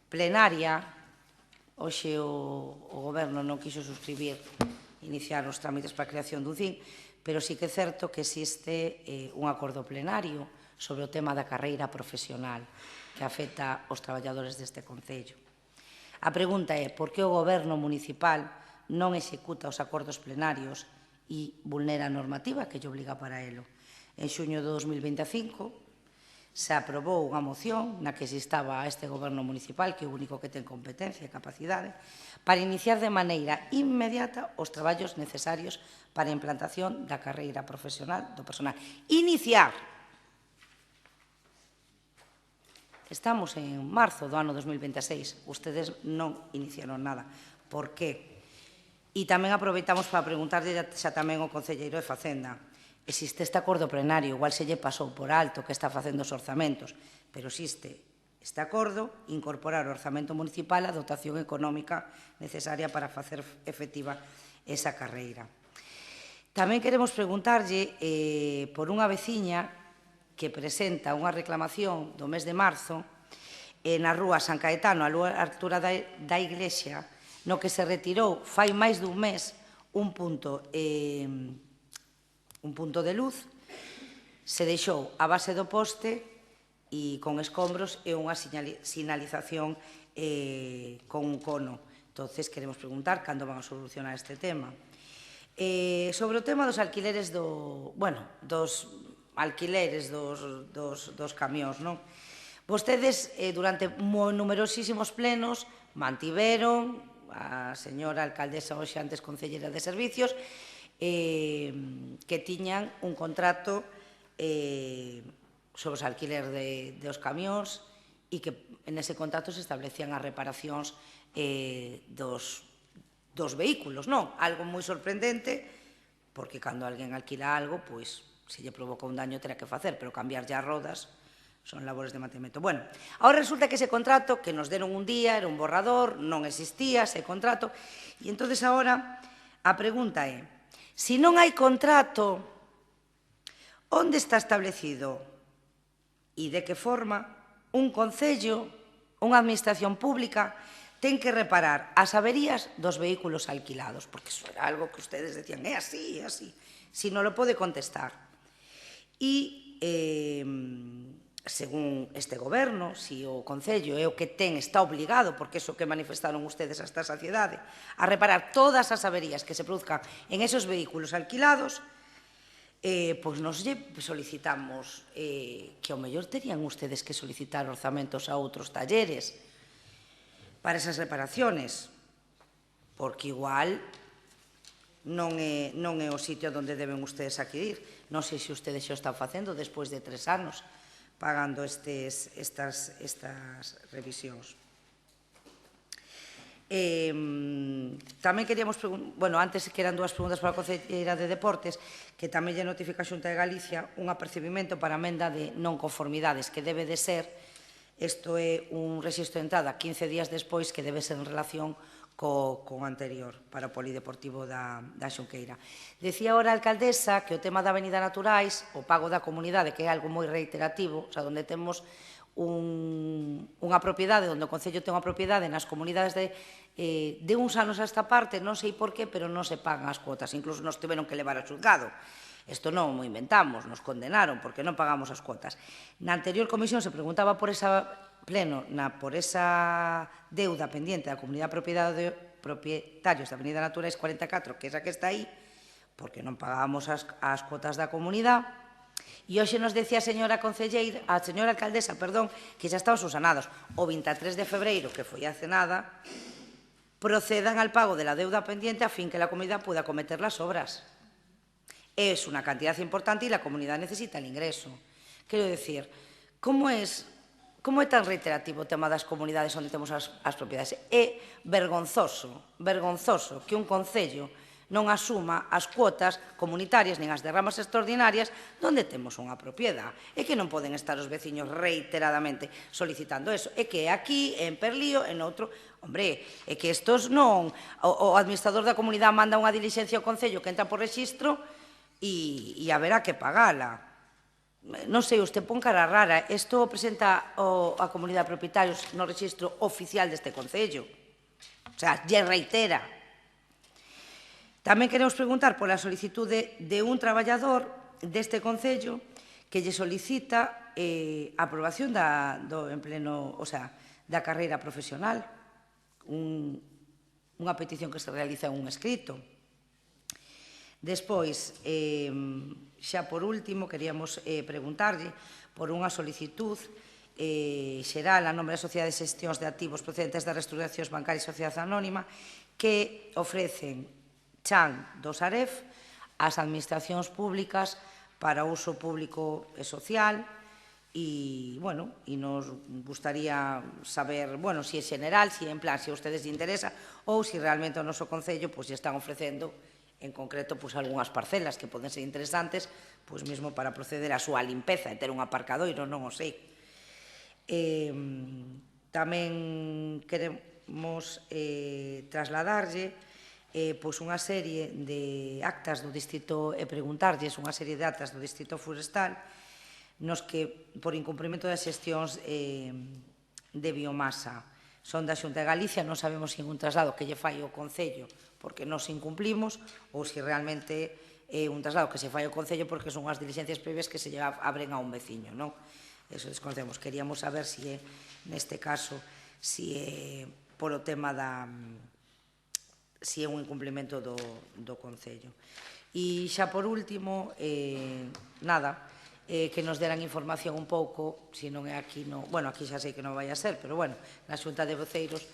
plenaria. Hoxe o Goberno non quixo suscribir iniciar os trámites para a creación dun CIN, pero sí que é certo que existe un acordo plenario sobre o tema da carreira profesional que afecta aos traballadores deste Concello. A pregunta é por que o Goberno municipal non executa os acordos plenarios e vulnera a normativa que lle obliga para elo. En xuño de 2025 se aprobou unha moción na que se instaba a este Goberno municipal, que é o único que ten competencia e capacidade, para iniciar de maneira inmediata os traballos necesarios para a implantación da carreira profesional do personal. Iniciar! Estamos en marzo do ano 2026. Ustedes non iniciaron nada. Por qué? E tamén aproveitamos para preguntarlle xa tamén ao concelleiro de Facenda. Existe este acordo plenario, igual se lle pasou por alto que está facendo os orzamentos, pero existe este acordo, incorporar ao orzamento municipal a dotación económica necesaria para facer efectiva esa carreira. Tamén queremos preguntarlle por unha veciña que presenta unha reclamación do mes de marzo na rúa San Caetano, a altura da iglesia, no que se retirou fai máis dun mes un punto de luz, se deixou a base do poste e con escombros e unha sinalización con un cono. Entonces, queremos preguntar cando van a solucionar este tema. Sobre o tema dos alquileres dos camións, non? Vostedes, durante numerosísimos plenos, mantiveron, a señora alcaldesa hoxe antes concellera de servicios, que tiñan un contrato sobre os alquiler dos camións e que en ese contrato se establecían as reparacións dos vehículos, non? Algo moi sorprendente, porque cando alguén alquila algo, pois, se lle provoca un daño terá que facer, pero cambiarlle as rodas son labores de mantemento. Bueno, agora resulta que ese contrato, que nos deron un día, era un borrador, non existía ese contrato, e entonces agora a pregunta é, se non hai contrato, onde está establecido e de que forma un concello, unha administración pública, ten que reparar as averías dos vehículos alquilados? Porque iso era algo que ustedes decían, é así, é así. Si non lo pode contestar. E, según este goberno, si o concello é o que está obligado, porque é o que manifestaron ustedes hasta a saciedade, a reparar todas as averías que se produzcan en esos vehículos alquilados, pois nos solicitamos que ao mellor terían ustedes que solicitar orzamentos a outros talleres para esas reparaciones, porque igual non é o sitio onde deben ustedes acudir. Non sei se ustedes xa o están facendo despois de 3 anos pagando estas revisións. Tamén queríamos preguntar, antes que eran 2 preguntas para a concelleira de Deportes, que tamén lle notifica a Xunta de Galicia un apercibimento para a emenda de non conformidades, que debe de ser, isto é un rexistro de entrada 15 días despois, que debe ser en relación con anterior para o polideportivo da Xunqueira. Decía ahora a alcaldesa que o tema da Avenida Naturais, o pago da comunidade, que é algo moi reiterativo, o sea, onde temos unha propiedade, onde o Concello ten unha propiedade nas comunidades de uns anos a esta parte, non sei por qué, pero non se pagan as cuotas, incluso nos tiveron que levar ao xulgado. Isto non o inventamos, nos condenaron porque non pagamos as cuotas. Na anterior comisión se preguntaba por esa por esa deuda pendiente da Comunidade de Propietarios da Avenida Naturais 44, que é esa que está aí, porque non pagábamos as cuotas da comunidade. E hoxe nos decía a señora alcaldesa, que xa estaban subsanados. O 23 de febreiro, que foi hace nada, procedan al pago de la deuda pendiente a fin que la comunidad pueda acometer las obras. Es una cantidad importante y la comunidad necesita el ingreso. Quero decir, como é tan reiterativo o tema das comunidades onde temos as propiedades? É vergonzoso que un concello non asuma as cuotas comunitarias nin as derramas extraordinarias onde temos unha propiedade. É que non poden estar os veciños reiteradamente solicitando eso. É que aquí, en Perlío, en outro... Hombre, é que estos non... O administrador da comunidade manda unha diligencia ao concello que entra por rexistro e haberá que pagala. Non sei, usted pon cara rara. Isto presenta a comunidade de propietarios no rexistro oficial deste concello. O sea, lle reitera. Tamén queremos preguntar pola solicitude de un traballador deste concello que lle solicita a aprobación da carreira profesional, unha petición que se realiza en un escrito. Despois, xa por último, queríamos preguntarlle por unha solicitud xeral a nome da Sociedade de Xestións de Activos procedentes das Reestructuracións Bancarias e Sociedade Anónima que ofrecen chan do Saref ás administracións públicas para uso público e social e, bueno, nos gustaría saber, bueno, se é general, se é en plan, se a ustedes lle interesa ou se realmente o noso Concello lle están ofrecendo en concreto, algunhas parcelas que poden ser interesantes, mesmo para proceder á súa limpeza e ter un aparcadoiro, non o sei. Tamén queremos trasladarlle unha serie de actas do distrito e preguntarlles unha serie de actas do distrito forestal nos que, por incumprimento das xestións de biomasa, son da Xunta de Galicia, non sabemos se é un traslado que lle fai o Concello porque nos incumplimos ou se realmente é un traslado que se fai ao Concello porque son as diligencias previas que se lle abren a un veciño, non? Eso desconocemos. Queríamos saber se é, neste caso, se é polo tema se é un incumplimento do Concello. E xa por último, nada, que nos deran información un pouco, se non é aquí, bueno, aquí xa sei que non vai a ser, pero bueno, na Xunta de Voceiros,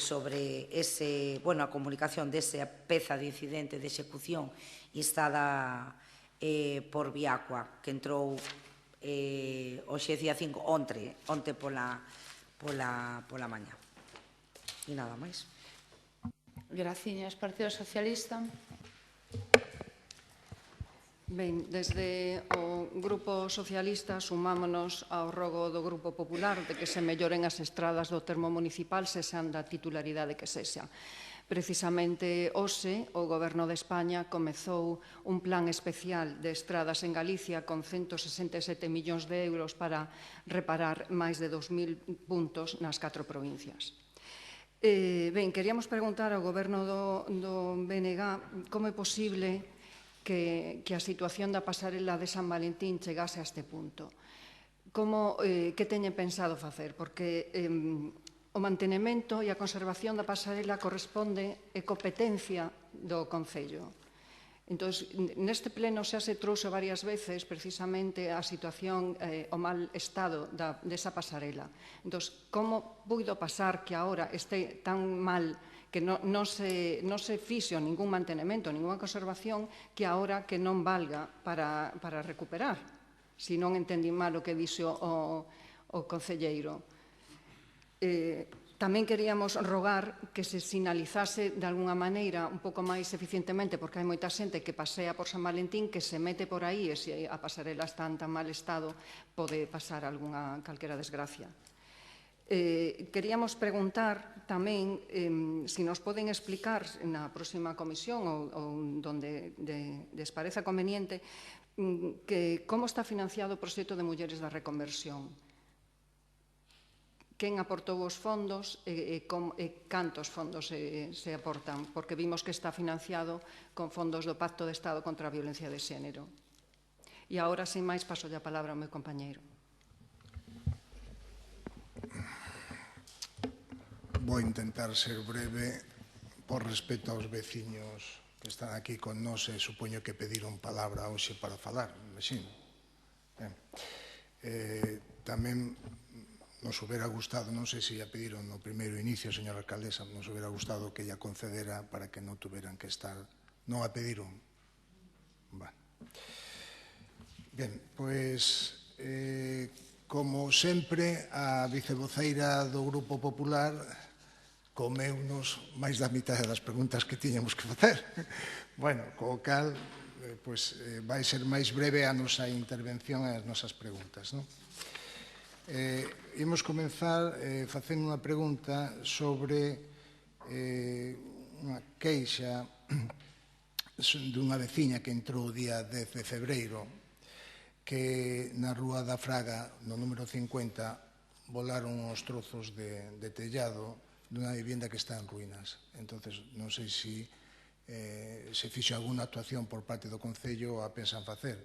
sobre a comunicación desa peza de incidente de execución instada por Viacua, que entrou hoxe día 5, onte pola mañá. E nada máis. Graciñas, Partido Socialista. Ben, desde o Grupo Socialista sumámonos ao rogo do Grupo Popular de que se melloren as estradas do termo municipal, sexan da titularidade que sexa. Precisamente hoxe o Goberno de España comezou un plan especial de estradas en Galicia con 167 millóns de euros para reparar máis de 2.000 puntos nas 4 provincias. Ben, queríamos preguntar ao Goberno do BNG como é posible que a situación da pasarela de San Valentín chegase a este punto. Que teñen pensado facer? Porque o mantenemento e a conservación da pasarela corresponde e competencia do Concello. Entón, neste pleno xa se trouxe varias veces precisamente a situación, o mal estado desa pasarela. Entón, como puido pasar que agora este tan mal que non se fixo ningún mantenemento, ninguna conservación, que agora que non valga para recuperar, se non entendí mal o que dixo o concelleiro. Tamén queríamos rogar que se sinalizase de alguna maneira un pouco máis eficientemente, porque hai moita xente que pasea por San Valentín, que se mete por aí e se a pasarela está en tan mal estado pode pasar calquera desgracia. Queríamos preguntar tamén se nos poden explicar na próxima comisión ou donde les pareza conveniente que como está financiado o proxecto de Mulleres da Reconversión. Quen aportou os fondos e cantos fondos se aportan, porque vimos que está financiado con fondos do Pacto de Estado contra a Violencia de Xénero. E agora, sin máis, paso a palabra ao meu compañeiro. Vou intentar ser breve por respeto aos veciños que están aquí con nós e supoño que pediron palabra hoxe para falar, imagino. Tamén nos hubiera gustado, non sei se ya pediron no primeiro inicio, señora alcaldesa, nos hubiera gustado que ella concedera para que non tuveran que estar. Non a pediron? Ben, pois, como sempre, a vicevoceira do Grupo Popular comeunos máis da mitad das preguntas que tiñamos que facer. Bueno, co cal, vai ser máis breve a nosa intervención e as nosas preguntas, non? Imos comenzar facendo unha pregunta sobre unha queixa dunha veciña que entrou o día 10 de febreiro que na Rúa da Fraga, no número 50, volaron os trozos de tellado dunha vivienda que está en ruínas. Entón, non sei se fixo alguna actuación por parte do Concello ou a pensan facer.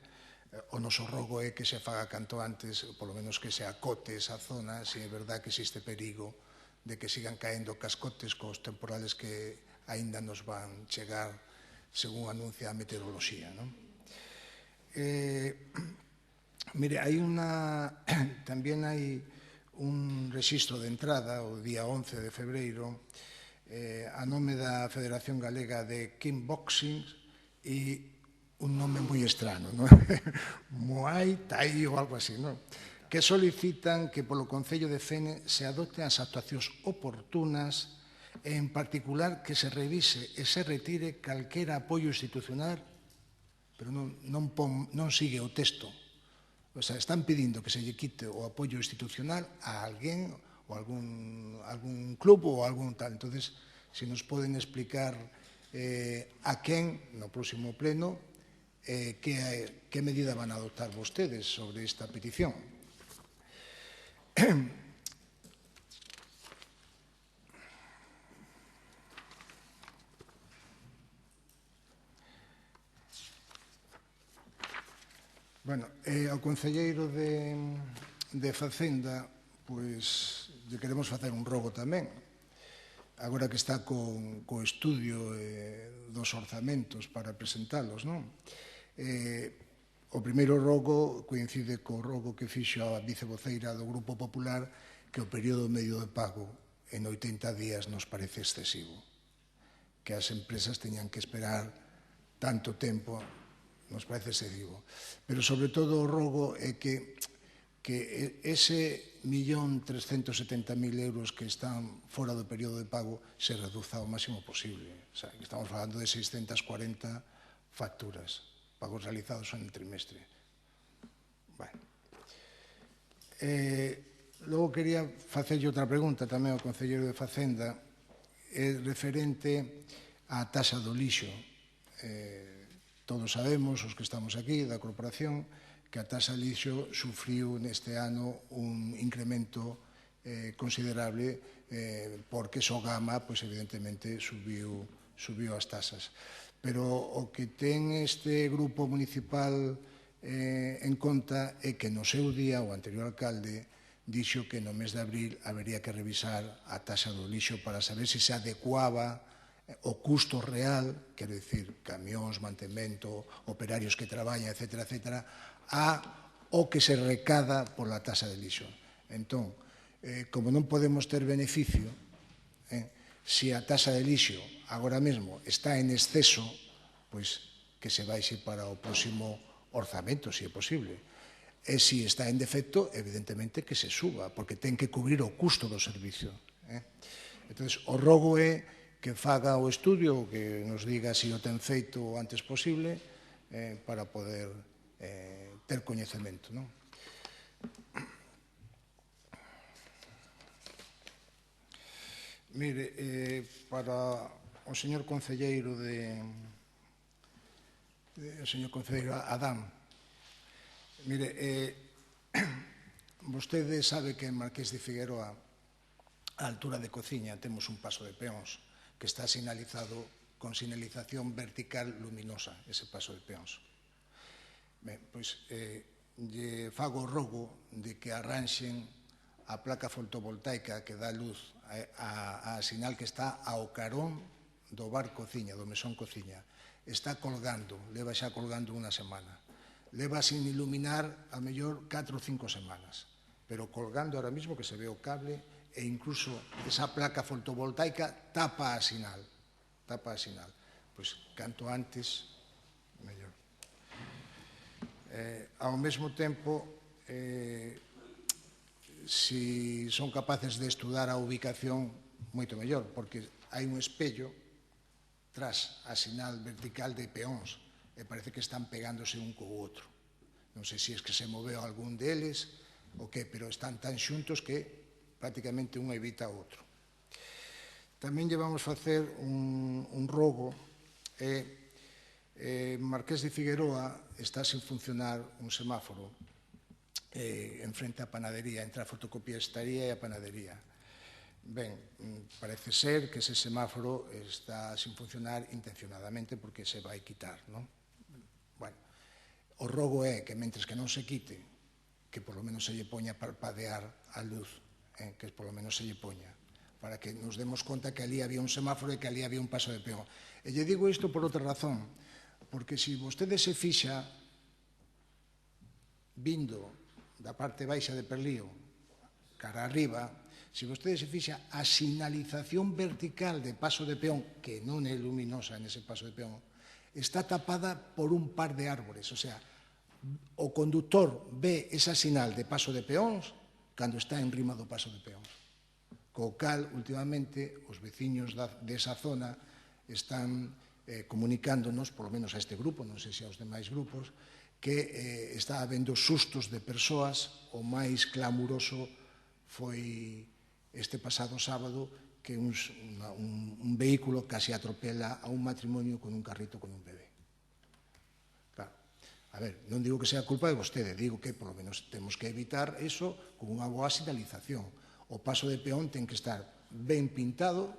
O noso rogo é que se faga canto antes, polo menos que se acote esa zona, se é verdad que existe perigo de que sigan caendo cascotes cos temporales que aínda nos van chegar según anuncia a meteoroloxía. Mire, tamén hai un rexistro de entrada o día 11 de febreiro a nome da Federación Galega de Kickboxing e un nome moi estrano, Muay Thai ou algo así, que solicitan que polo Concello de Fene se adopten as actuacións oportunas e, en particular, que se revise e se retire calquera apoio institucional, pero non sigue o texto. O sea, están pedindo que se lle quite o apoio institucional a alguén ou algún club ou algún tal. Entón, se nos poden explicar a quen no próximo pleno que medida van a adoptar vostedes sobre esta petición. Bueno, ao concelleiro de Facenda, pois, lle queremos facer un rogo tamén. Agora que está co estudio dos orzamentos para presentalos, non? O primeiro rogo coincide co rogo que fixo a vicevoceira do Grupo Popular, que o período medio de pago en 80 días nos parece excesivo. Que as empresas teñan que esperar tanto tempo nos parece excesivo. Pero, sobre todo, o rogo é que ese 1.370.000 euros que están fora do período de pago se reduza ao máximo posible. Estamos falando de 640 facturas, pagos realizados en el trimestre. Logo quería facerlle outra pregunta tamén ao concelleiro de Facenda, referente á taxa do lixo. Todos sabemos, os que estamos aquí, da corporación, que a taxa de lixo sufriu neste ano un incremento considerable porque Sogama, evidentemente, subiu as tasas. Pero o que ten este grupo municipal en conta é que no seu día o anterior alcalde dixo que no mes de abril habería que revisar a taxa do lixo para saber se se adecuaba o custo real, quero dicir, camións, mantemento, operarios que traballan, etcétera, etcétera, ao que se recada pola taxa de lixo. Entón, como non podemos ter beneficio, se a taxa de lixo agora mesmo está en exceso, pois que se baixe para o próximo orzamento, se é posible. E se está en defecto, evidentemente que se suba, porque ten que cubrir o custo do servicio. Entón, o rogo é que faga o estudio, que nos diga se o ten feito o antes posible para poder ter coñecemento. Mire, para o señor concelleiro o señor concelleiro Adán, mire, vostede sabe que en Marqués de Figueroa, a altura de Cociña, temos un paso de peóns que está sinalizado con sinalización vertical luminosa, ese paso de peóns. Ben, pois, lle fago o rogo de que arranxen a placa fotovoltaica que dá luz a sinal que está ao carón do bar Cociña, do mesón Cociña. Está colgando, leva xa colgando unha semana. Leva sin iluminar a mellor 4 ou 5 semanas, pero colgando ahora mismo que se ve o cable e incluso esa placa fotovoltaica tapa a sinal. Tapa a sinal. Pois, canto antes, mellor. Ao mesmo tempo, si son capaces de estudar a ubicación, moito mellor, porque hai un espello tras a sinal vertical de peóns e parece que están pegándose un co outro. Non sei se é que se moveu algún deles ou que, pero están tan xuntos que prácticamente un evita o outro. Tamén lle vamos facer un rogo. Marqués de Figueroa está sin funcionar un semáforo en frente á panadería, entre a fotocopiastaría e a panadería. Ben, parece ser que ese semáforo está sin funcionar intencionadamente porque se vai quitar, non? Bueno, o rogo é que, mentres que non se quite, que polo menos se lle poña a parpadear a luz, que polo menos se lle poña, para que nos demos conta que ali había un semáforo e que ali había un paso de peón. E lle digo isto por outra razón, porque se vostede se fixa vindo da parte baixa de Perlío cara arriba, se vostede se fixa a sinalización vertical de paso de peón, que non é luminosa nese paso de peón, está tapada por un par de árbores, o sea, o conductor ve esa sinal de paso de peóns cando está en rima do paso de peóns. Co cal, últimamente, os veciños desa zona están comunicándonos, polo menos a este grupo, non sei se aos demais grupos, que está habendo sustos de persoas. O máis clamuroso foi este pasado sábado que un vehículo casi atropela a un matrimonio con un carrito con un bebé. Claro, a ver, non digo que sea culpa de vostede, digo que polo menos temos que evitar eso con unha boa sinalización. O paso de peón ten que estar ben pintado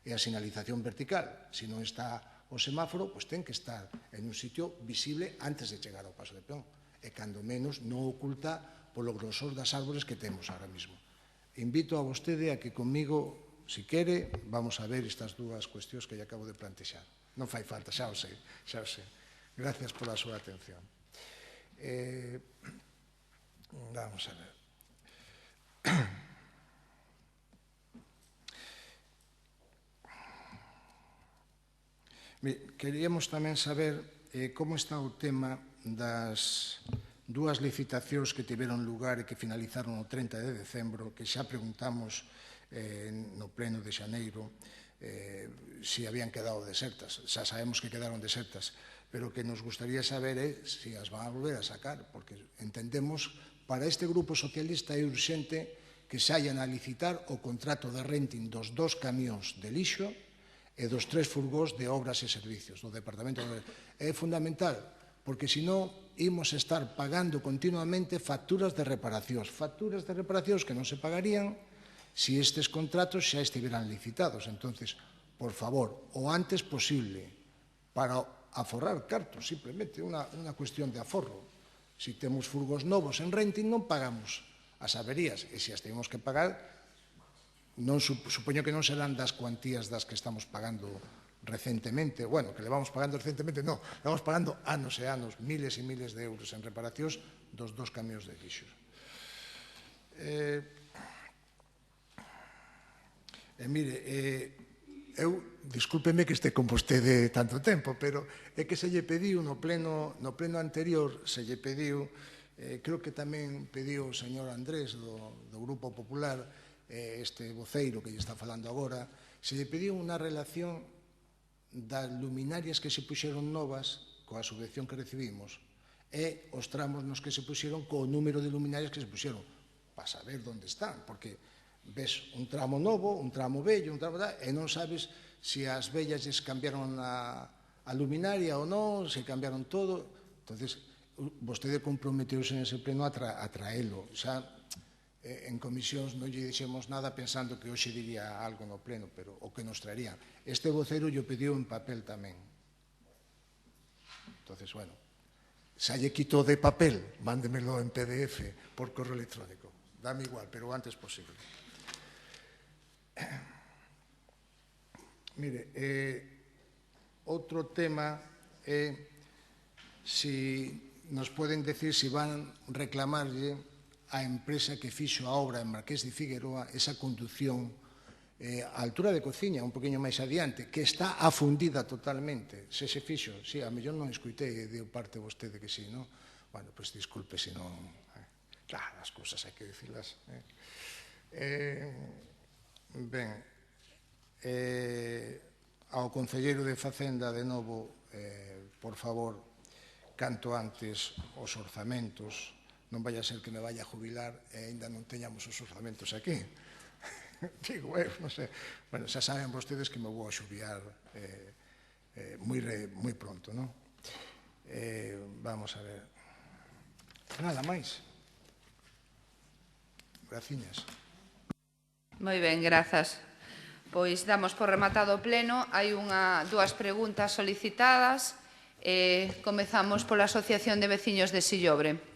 e a sinalización vertical. Se non está o semáforo, pois ten que estar en un sitio visible antes de chegar ao paso de peón. E, cando menos, non oculta polo grosor das árbores que temos ahora mismo. Invito a vostede a que comigo, si quere, vamos a ver estas dúas cuestións que lle acabo de plantexar. Non fai falta, xa o sei, xa o sei. Gracias pola súa atención. Vamos a ver. Queríamos tamén saber como está o tema das dúas licitacións que tiveron lugar e que finalizaron o 30 de decembro, que xa preguntamos no pleno de xaneiro se habían quedado desertas. Xa sabemos que quedaron desertas, pero o que nos gustaría saber é se as van a volver a sacar, porque entendemos para este grupo socialista é urxente que saian a licitar o contrato de renting dos 2 camións de lixo e dos 3 furgóns de obras e servicios do Departamento. É fundamental, porque senón imos estar pagando continuamente facturas de reparacións que non se pagarían se estes contratos xa estiveran licitados. Entonces, por favor, o antes posible, para aforrar cartos, simplemente unha cuestión de aforro. Se temos furgóns novos en renting, non pagamos as averías, e se as temos que pagar, supoño que non serán das cuantías das que estamos pagando recentemente, bueno, que levamos pagando recentemente, non, levamos pagando anos e anos, miles e miles de euros en reparacións dos 2 camións de lixo. Mire, discúlpeme que este con vostede tanto tempo, pero é que se lle pediu no pleno anterior, se lle pediu, creo que tamén pediu o señor Andrés do Grupo Popular, este voceiro que lle está falando agora, se lle pediu unha relación das luminarias que se puxeron novas coa subvención que recibimos e os tramos nos que se puxeron co número de luminarias que se puxeron, para saber onde están, porque ves un tramo novo, un tramo vello, un tramo tal, e non sabes se as vellas lles cambiaron a luminaria ou non, se cambiaron todo. Entonces, vostede comprometeuse nese pleno a traelo. Xa en comisións non lle dixemos nada pensando que hoxe diría algo no pleno, pero o que nos traerían. Este vocero lle pediu en papel tamén. Entonces, bueno, xa lle quito de papel, mándemelo en PDF por correo electrónico. Dame igual, pero o antes posible. Mire, outro tema é se nos poden decir se van reclamarlle a empresa que fixo a obra en Marqués de Figueroa esa conducción a altura de Cociña, un poquinho máis adiante, que está afundida totalmente. Se fixo, sí, a mellor non escoitei, deu parte vostede que sí, non? Bueno, pois disculpe se non... Claro, as cousas hai que dicilas. Ben, ao concelleiro de Facenda, de novo, por favor, canto antes os orzamentos, non vai a ser que me vaya a jubilar e ainda non teñamos os orzamentos aquí. Digo, non sei. Bueno, xa saben vostedes que me vou a xubilar moi pronto, non? Vamos a ver. Nada máis. Graciñas. Moi ben, grazas. Pois damos por rematado o pleno. Hai dúas preguntas solicitadas. Comezamos pola Asociación de Veciños de Sillobre.